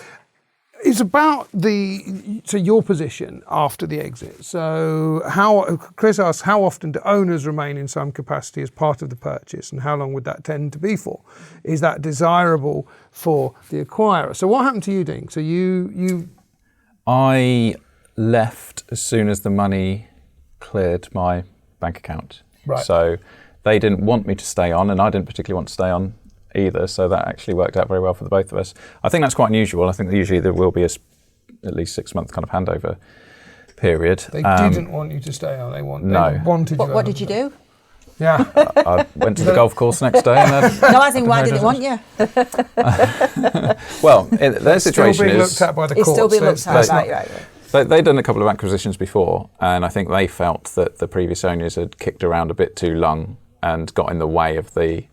is about your position after the exit. So Chris asks, how often do owners remain in some capacity as part of the purchase, and how long would that tend to be for? Is that desirable for the acquirer? So what happened to you, Dean? So I left as soon as the money cleared my bank account. Right. So they didn't want me to stay on, and I didn't particularly want to stay on either, so that actually worked out very well for the both of us. I think that's quite unusual. I think that usually there will be at least 6 month kind of handover period. They didn't want you to stay on. They wanted you. What did you do? Yeah. I went to the golf course next day. And no, I think why did they want you? Well, their situation still being is... looked at by the It's courts. still being looked at, right. They'd done a couple of acquisitions before, and I think they felt that the previous owners had kicked around a bit too long and got in the way of the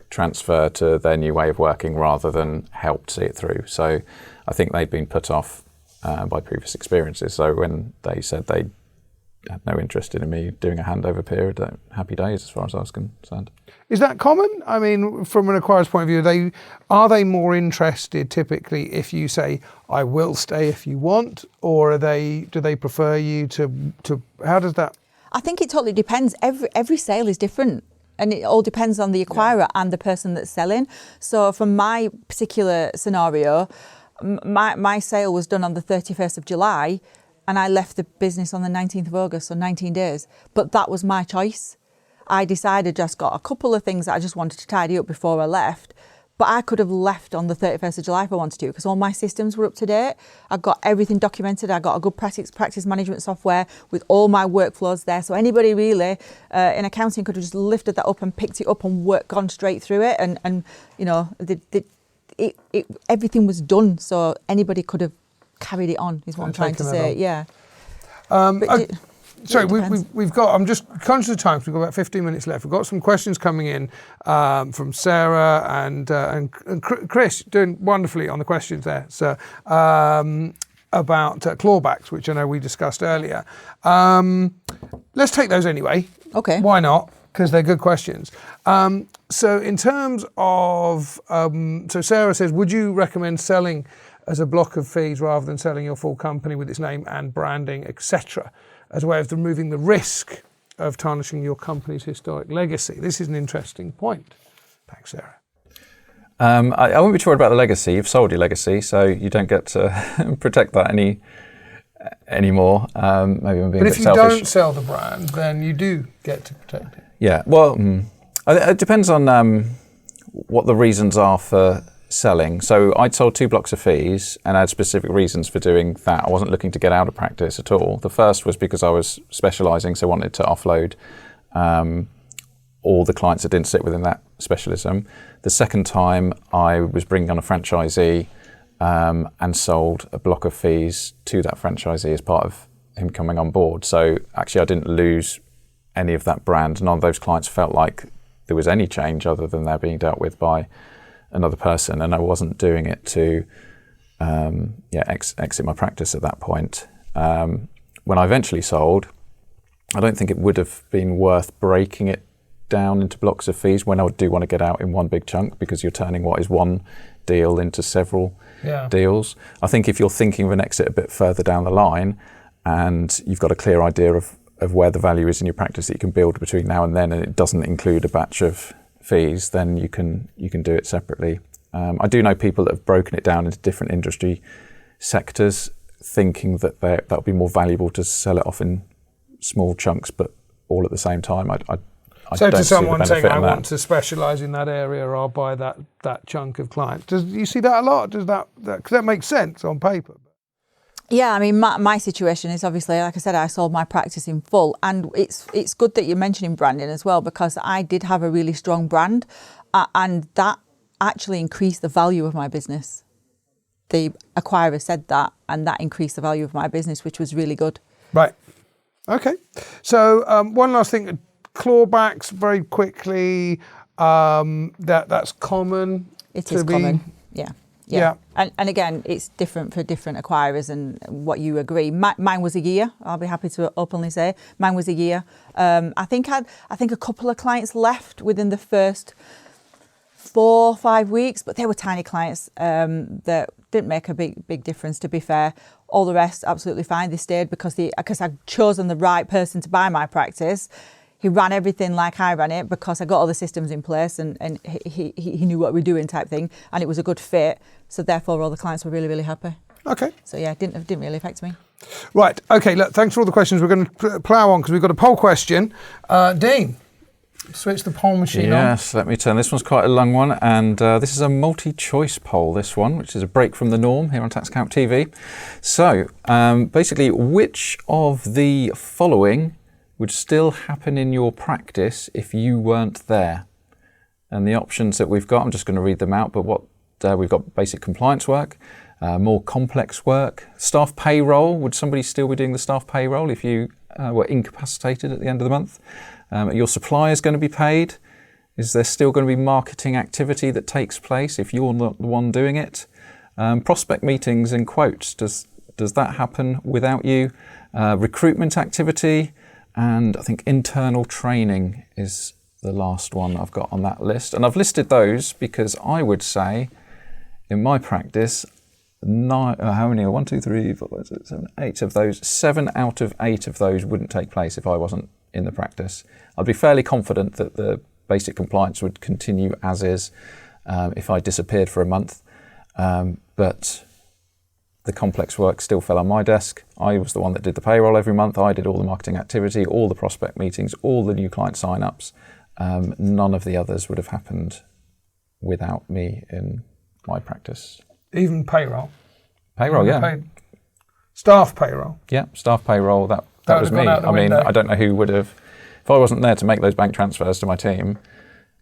transfer to their new way of working rather than helped see it through. So I think they'd been put off by previous experiences. So when they said they had no interest in me doing a handover period, happy days as far as I was concerned. Is that common? I mean, from an acquirer's point of view, are they more interested typically if you say, I will stay if you want, or do they prefer you to how does that? I think it totally depends. Every sale is different. And it all depends on the acquirer and the person that's selling. So from my particular scenario, my sale was done on the 31st of July and I left the business on the 19th of August, so 19 days. But that was my choice. I decided, just got a couple of things that I just wanted to tidy up before I left. But I could have left on the 31st of July if I wanted to, because all my systems were up to date. I got everything documented. I got a good practice management software with all my workflows there. So anybody really in accounting could have just lifted that up and picked it up and gone straight through it. And you know, everything was done. So anybody could have carried it on, is what I'm trying to say. Yeah. Sorry, we've got, I'm just conscious of time because we've got about 15 minutes left. We've got some questions coming in from Sarah and Chris, doing wonderfully on the questions there. So about clawbacks, which I know we discussed earlier. Let's take those anyway. Okay. Why not? Because they're good questions. So in terms of, so Sarah says, would you recommend selling as a block of fees rather than selling your full company with its name and branding, etc., as a way of removing the risk of tarnishing your company's historic legacy? This is an interesting point. Thanks, Sarah. I wouldn't be too worried about the legacy. You've sold your legacy, so you don't get to protect that anymore. Maybe I'm being a bit selfish. But if you don't sell the brand, then you do get to protect it. Yeah, well, it depends on what the reasons are for selling. So I'd sold 2 blocks of fees and I had specific reasons for doing that. I wasn't looking to get out of practice at all. The first was because I was specialising, so I wanted to offload all the clients that didn't sit within that specialism. The second time I was bringing on a franchisee and sold a block of fees to that franchisee as part of him coming on board. So actually I didn't lose any of that brand. None of those clients felt like there was any change other than they're being dealt with by another person, and I wasn't doing it to exit my practice at that point. When I eventually sold, I don't think it would have been worth breaking it down into blocks of fees when I do want to get out in one big chunk, because you're turning what is one deal into several deals. I think if you're thinking of an exit a bit further down the line and you've got a clear idea of where the value is in your practice that you can build between now and then, and it doesn't include a batch of fees, then you can do it separately. I do know people that have broken it down into different industry sectors, thinking that that'll be more valuable to sell it off in small chunks, but all at the same time. I so don't to see someone the saying, benefit I in want to specialise in that area, or I'll buy that chunk of clients. Do you see that a lot? Does that because that makes sense on paper? Yeah, I mean, my situation is obviously, like I said, I sold my practice in full, and it's good that you're mentioning branding as well, because I did have a really strong brand, and that actually increased the value of my business. The acquirer said that, and that increased the value of my business, which was really good. Right. Okay. So one last thing, clawbacks very quickly. That's common. It is common. Yeah. And again, it's different for different acquirers and what you agree. Mine was a year. I'll be happy to openly say mine was a year. I think a couple of clients left within the first 4 or 5 weeks, but they were tiny clients that didn't make a big difference, to be fair. All the rest, absolutely fine. They stayed because I'd chosen the right person to buy my practice. He ran everything like I ran it because I got all the systems in place and he knew what we were doing type thing, and it was a good fit. So therefore, all the clients were really, really happy. Okay. So yeah, it didn't really affect me. Right. Okay. Look, thanks for all the questions. We're going to plough on because we've got a poll question. Dean, switch the poll machine on. Yes, let me turn. This one's quite a long one, and this is a multi-choice poll, this one, which is a break from the norm here on Tax Calc TV. So, basically, which of the following would still happen in your practice if you weren't there? And the options that we've got, I'm just going to read them out, but we've got basic compliance work, more complex work, staff payroll. Would somebody still be doing the staff payroll if you were incapacitated at the end of the month? Your supplier is going to be paid. Is there still going to be marketing activity that takes place if you're not the one doing it? Prospect meetings and quotes, does that happen without you? Recruitment activity, and I think internal training is the last one I've got on that list. And I've listed those because I would say in my practice, how many? 1, 2, 3, 4, 5, 6, 7, 8 of those. 7 out of 8 of those wouldn't take place if I wasn't in the practice. I'd be fairly confident that the basic compliance would continue as is if I disappeared for a month. But the complex work still fell on my desk. I was the one that did the payroll every month. I did all the marketing activity, all the prospect meetings, all the new client sign-ups. None of the others would have happened without me in my practice. Even payroll? Payroll, yeah. Staff payroll? Yeah, staff payroll, that was me. I mean, I don't know who would have, if I wasn't there to make those bank transfers to my team,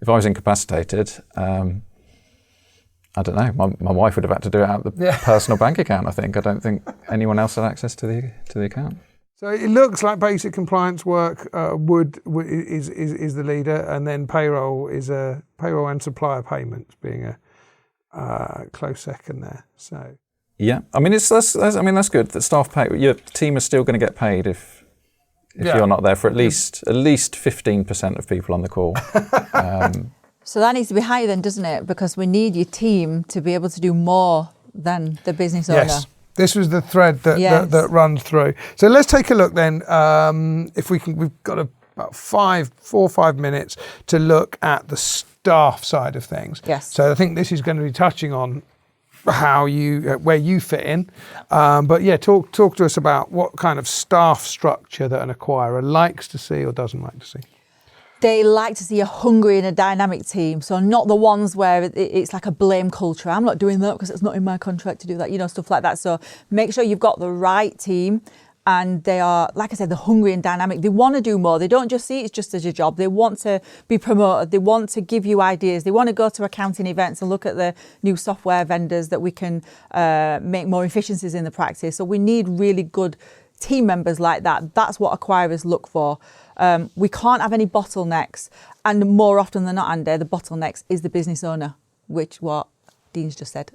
if I was incapacitated, I don't know, my wife would have had to do it out of the personal bank account, I think. I don't think anyone else had access to the account. So it looks like basic compliance work is the leader, and then payroll and supplier payments being a close second there. So yeah, I mean that's good. That staff pay, your team is still going to get paid if you're not there for at least 15% of people on the call. So that needs to be higher then, doesn't it? Because we need your team to be able to do more than the business owner. Yes. This was the thread that runs through. So let's take a look then. If we can, we've got about 4 or 5 minutes to look at the staff side of things. Yes. So I think this is going to be touching on where you fit in. But yeah, talk to us about what kind of staff structure that an acquirer likes to see or doesn't like to see. They like to see a hungry and a dynamic team. So not the ones where it's like a blame culture. I'm not doing that because it's not in my contract to do that, stuff like that. So make sure you've got the right team and they are, like I said, they're hungry and dynamic. They want to do more. They don't just see it just as a job. They want to be promoted. They want to give you ideas. They want to go to accounting events and look at the new software vendors that we can make more efficiencies in the practice. So we need really good team members like that. That's what acquirers look for. We can't have any bottlenecks, and more often than not, Andy, the bottlenecks is the business owner, which what Dean's just said.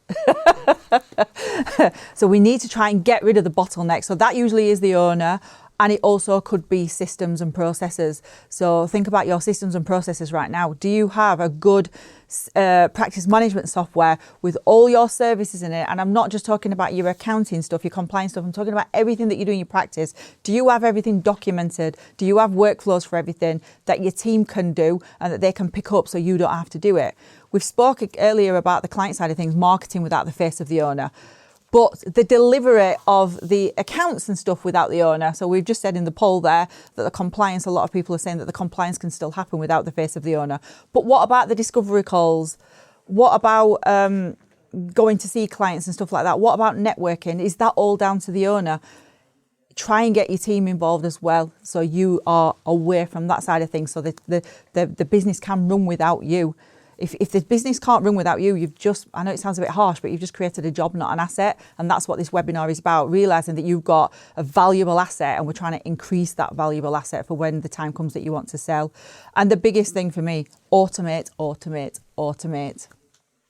So we need to try and get rid of the bottlenecks. So that usually is the owner, and it also could be systems and processes. So think about your systems and processes right now. Do you have a good practice management software with all your services in it? And I'm not just talking about your accounting stuff, your compliance stuff. I'm talking about everything that you do in your practice. Do you have everything documented? Do you have workflows for everything that your team can do and that they can pick up so you don't have to do it? We've spoken earlier about the client side of things, marketing without the face of the owner. But the delivery of the accounts and stuff without the owner. So we've just said in the poll there that the compliance, a lot of people are saying that the compliance can still happen without the face of the owner. But what about the discovery calls? What about going to see clients and stuff like that? What about networking? Is that all down to the owner? Try and get your team involved as well, so you are away from that side of things, so that the business can run without you. If the business can't run without you, I know it sounds a bit harsh, but you've just created a job, not an asset. And that's what this webinar is about, realising that you've got a valuable asset and we're trying to increase that valuable asset for when the time comes that you want to sell. And the biggest thing for me, automate, automate, automate.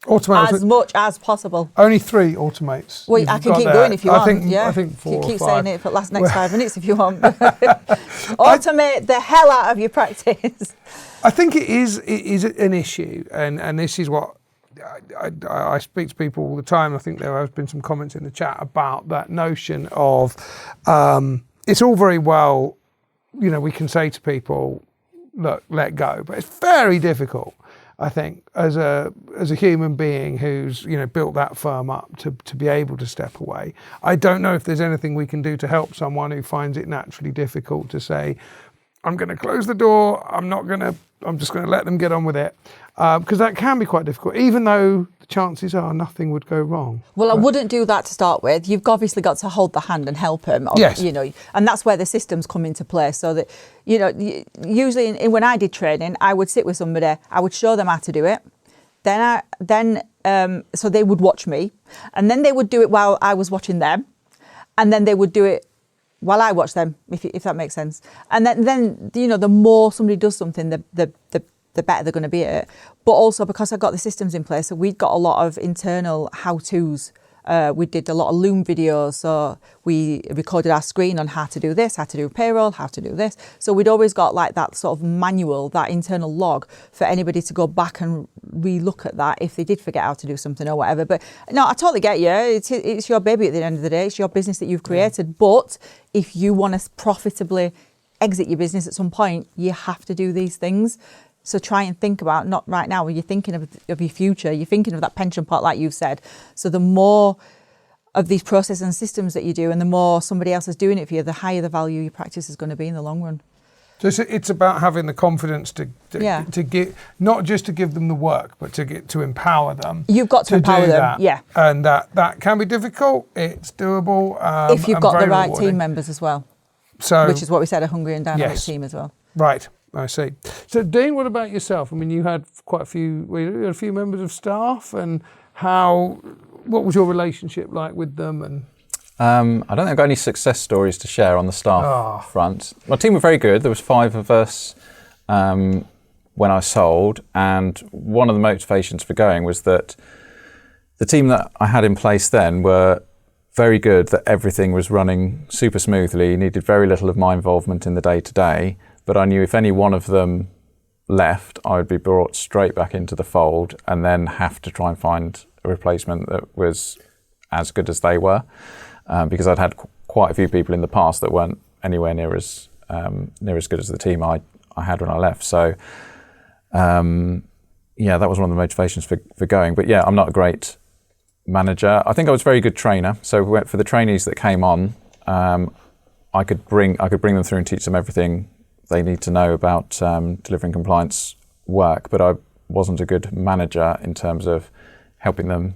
Automate as much as possible. Only 3 automates. Well, I can keep going if you want. I think 4 you or keep 5. saying it for the next 5 minutes if you want. Automate the hell out of your practice. I think it is an issue, and this is what I speak to people all the time. I think there has been some comments in the chat about that notion of it's all very well, we can say to people, look, let go, but it's very difficult, I think, as a human being who's built that firm up to be able to step away. I don't know if there's anything we can do to help someone who finds it naturally difficult to say, I'm going to close the door. I'm just going to let them get on with it, because that can be quite difficult, even though the chances are nothing would go wrong. Well, I wouldn't do that to start with. You've obviously got to hold the hand and help them. Yes. And that's where the systems come into play. So that, usually when I did training, I would sit with somebody, I would show them how to do it. So they would watch me, and then they would do it while I was watching them, and then they would do it while I watch them, if that makes sense. And then the more somebody does something, the better they're going to be at it. But also because I've got the systems in place, so we've got a lot of internal how-tos. We did a lot of Loom videos, so we recorded our screen on how to do this, how to do payroll, how to do this. So we'd always got like that sort of manual, that internal log for anybody to go back and re-look at that if they did forget how to do something or whatever. But no, I totally get you. It's your baby at the end of the day. It's your business that you've created. Yeah. But if you want to profitably exit your business at some point, you have to do these things. So try and think about, not right now when you're thinking of your future, you're thinking of that pension pot like you've said. So the more of these processes and systems that you do, and the more somebody else is doing it for you, the higher the value your practice is going to be in the long run. So it's about having the confidence to get, not just to give them the work, but to empower them. You've got to empower them, that. Yeah. And that can be difficult. It's doable. If you've got the right rewarding team members as well. So, which is what we said, a hungry and dynamic team as well. Right. I see. So, Dean, what about yourself? I mean, you had a few members of staff, and what was your relationship like with them? And I don't think I've got any success stories to share on the staff front. My team were very good. There was 5 of us when I sold, and one of the motivations for going was that the team that I had in place then were very good, that everything was running super smoothly, needed very little of my involvement in the day-to-day. But I knew if any one of them left, I would be brought straight back into the fold and then have to try and find a replacement that was as good as they were, because I'd had quite a few people in the past that weren't anywhere near as good as the team I had when I left. So, that was one of the motivations for going. But yeah, I'm not a great manager. I think I was a very good trainer. So for the trainees that came on, I could bring them through and teach them everything they need to know about delivering compliance work, but I wasn't a good manager in terms of helping them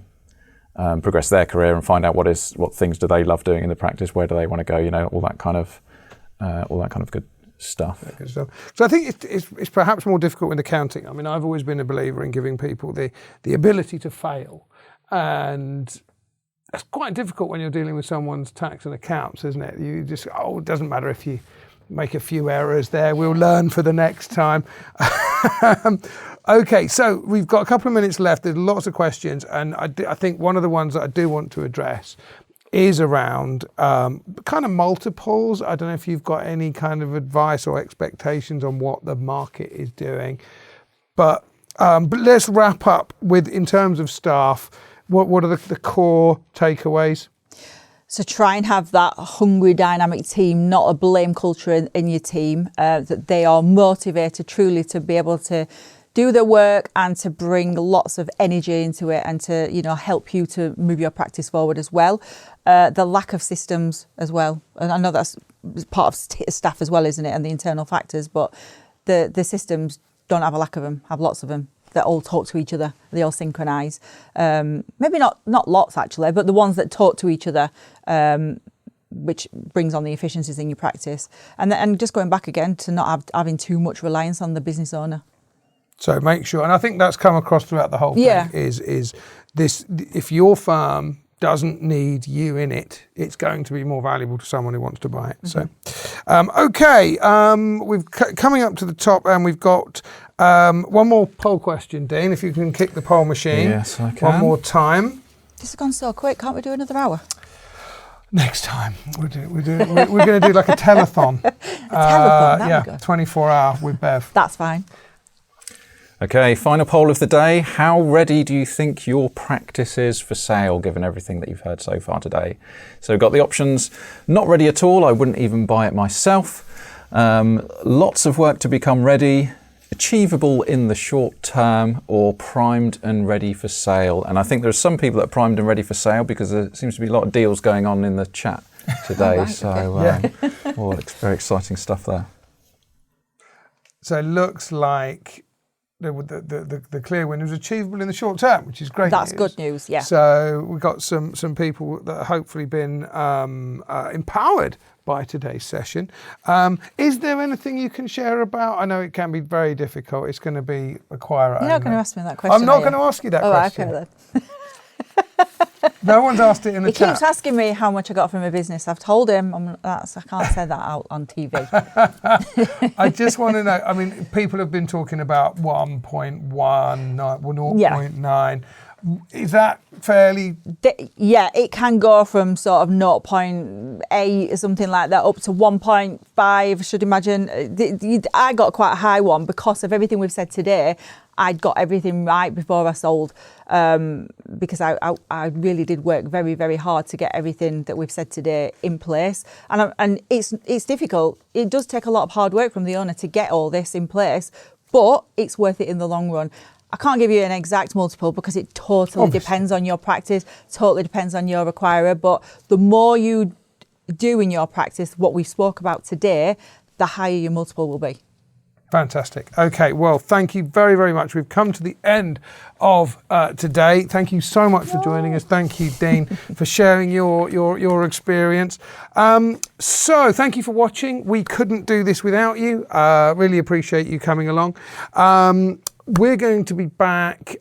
progress their career and find out what things do they love doing in the practice, where do they want to go, all that kind of good stuff. Yeah, good stuff. So I think it's perhaps more difficult in accounting. I mean, I've always been a believer in giving people the ability to fail, and it's quite difficult when you're dealing with someone's tax and accounts, isn't it? You just, it doesn't matter if you make a few errors there, we'll learn for the next time. Okay, so we've got a couple of minutes left. There's lots of questions, and I think one of the ones that I do want to address is around kind of multiples. I don't know if you've got any kind of advice or expectations on what the market is doing, but let's wrap up with, in terms of staff, what are the core takeaways? So try and have that hungry, dynamic team, not a blame culture in your team, that they are motivated truly to be able to do their work and to bring lots of energy into it and to, help you to move your practice forward as well. The lack of systems as well. And I know that's part of staff as well, isn't it? And the internal factors, but the systems don't have a lack of them, have lots of them. They all talk to each other. They all synchronise. Maybe not lots actually, but the ones that talk to each other, which brings on the efficiencies in your practice. And just going back again to not having too much reliance on the business owner. So make sure, and I think that's come across throughout the whole thing, is this: if your firm doesn't need you in it, it's going to be more valuable to someone who wants to buy it. Mm-hmm. So, okay, we've coming up to the top, and we've got One more poll question, Dean, if you can kick the poll machine. Yes, I can. One more time. This has gone so quick. Can't we do another hour? Next time, we're going to do like a telethon. Telethon, yeah, 24 hour with Bev. That's fine. Okay, final poll of the day. How ready do you think your practice is for sale, given everything that you've heard so far today? So we've got the options: not ready at all, I wouldn't even buy it myself. Lots of work to become ready, achievable in the short term, or primed and ready for sale. And I think there's some people that are primed and ready for sale because there seems to be a lot of deals going on in the chat today. Right, so very exciting stuff there. So it looks like the clear winner is achievable in the short term, which is great. That's news. good news, yeah. So we've got some people that have hopefully been empowered by today's session. Is there anything you can share about? I know it can be very difficult. It's going to be acquirer. You're not going to ask me that question. I'm not going to ask you that question. Okay then. No one's asked it in the chat. He keeps asking me how much I got from a business. I've told him I can't say that out on TV. I just want to know, I mean, people have been talking about 1.1, 0.9. Is that fairly... Yeah, it can go from sort of 0.8 or something like that up to 1.5, I should imagine. I got quite a high one because of everything we've said today. I'd got everything right before I sold because I really did work very, very hard to get everything that we've said today in place. And it's difficult. It does take a lot of hard work from the owner to get all this in place, but it's worth it in the long run. I can't give you an exact multiple because it totally depends on your practice, totally depends on your acquirer. But the more you do in your practice, what we spoke about today, the higher your multiple will be. Fantastic. Okay, well, thank you very, very much. We've come to the end of today. Thank you so much for joining us. Thank you, Dean, for sharing your experience. So thank you for watching. We couldn't do this without you. Really appreciate you coming along. We're going to be back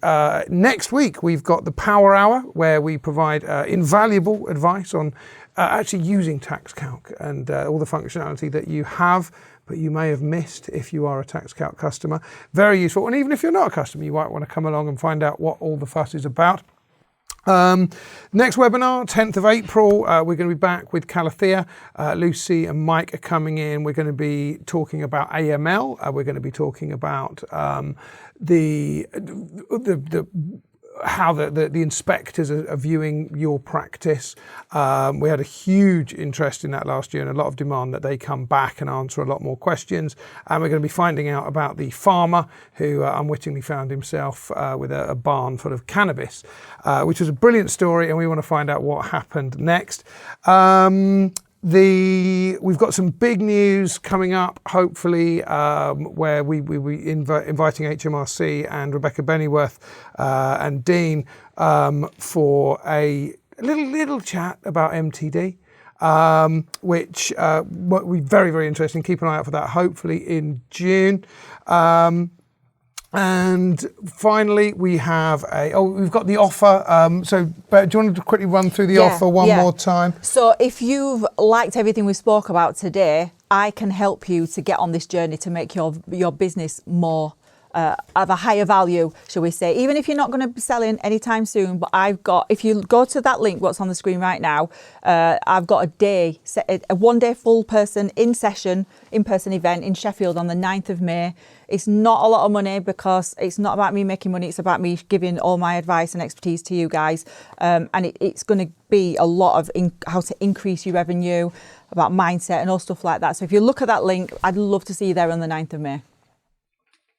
next week. We've got the Power Hour where we provide invaluable advice on actually using TaxCalc and all the functionality that you have, but you may have missed if you are a TaxCalc customer. Very useful. And even if you're not a customer, you might want to come along and find out what all the fuss is about. Next webinar, 10th of April, we're going to be back with Calathea. Lucy and Mike are coming in. We're going to be talking about AML. We're going to be talking about how the inspectors are viewing your practice. We had a huge interest in that last year and a lot of demand that they come back and answer a lot more questions. And we're going to be finding out about the farmer who unwittingly found himself with a barn full of cannabis, which was a brilliant story, and we want to find out what happened next. We've got some big news coming up, hopefully, where we inviting HMRC and Rebecca Bennyworth and Dean for a little chat about MTD, which will be very, very interesting. Keep an eye out for that, hopefully in June. And finally, we have we've got the offer. So, do you want to quickly run through the offer one more time? So if you've liked everything we spoke about today, I can help you to get on this journey to make your business more of a higher value, shall we say. Even if you're not going to be selling anytime soon, but if you go to that link, what's on the screen right now, I've got a 1 day full in-person event in Sheffield on the 9th of May. It's not a lot of money because it's not about me making money. It's about me giving all my advice and expertise to you guys. And it's going to be a lot of how to increase your revenue, about mindset and all stuff like that. So if you look at that link, I'd love to see you there on the 9th of May.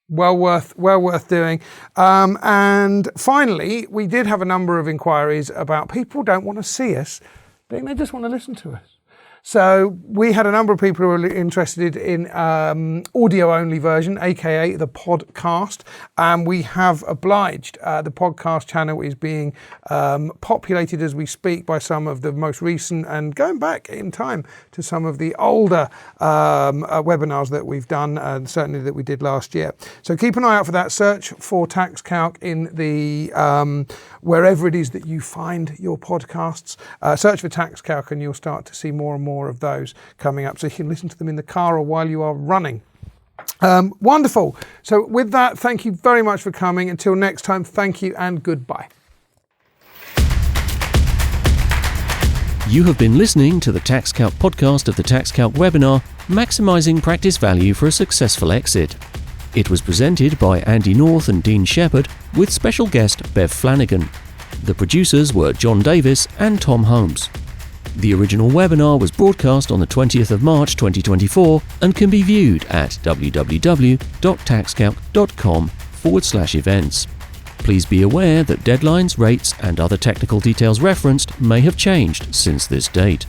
Well worth doing. And finally, we did have a number of inquiries about people don't want to see us, they just want to listen to us. So we had a number of people who were interested in audio-only version, aka the podcast, and we have obliged. The podcast channel is being populated as we speak by some of the most recent and going back in time to some of the older webinars that we've done, certainly that we did last year. So keep an eye out for that. Search for TaxCalc in the wherever it is that you find your podcasts. Search for TaxCalc and you'll start to see more and more of those coming up, so you can listen to them in the car or while you are running. Wonderful. So with that, thank you very much for coming. Until next time, thank you and goodbye. You have been listening to the TaxCalc podcast of the TaxCalc webinar, Maximising Practice Value for a Successful Exit. It was presented by Andy North and Dean Shepherd with special guest Bev Flanagan. The producers were John Davis and Tom Holmes. The original webinar was broadcast on the 20th of March 2024 and can be viewed at www.taxcalc.com/events. Please be aware that deadlines, rates and other technical details referenced may have changed since this date.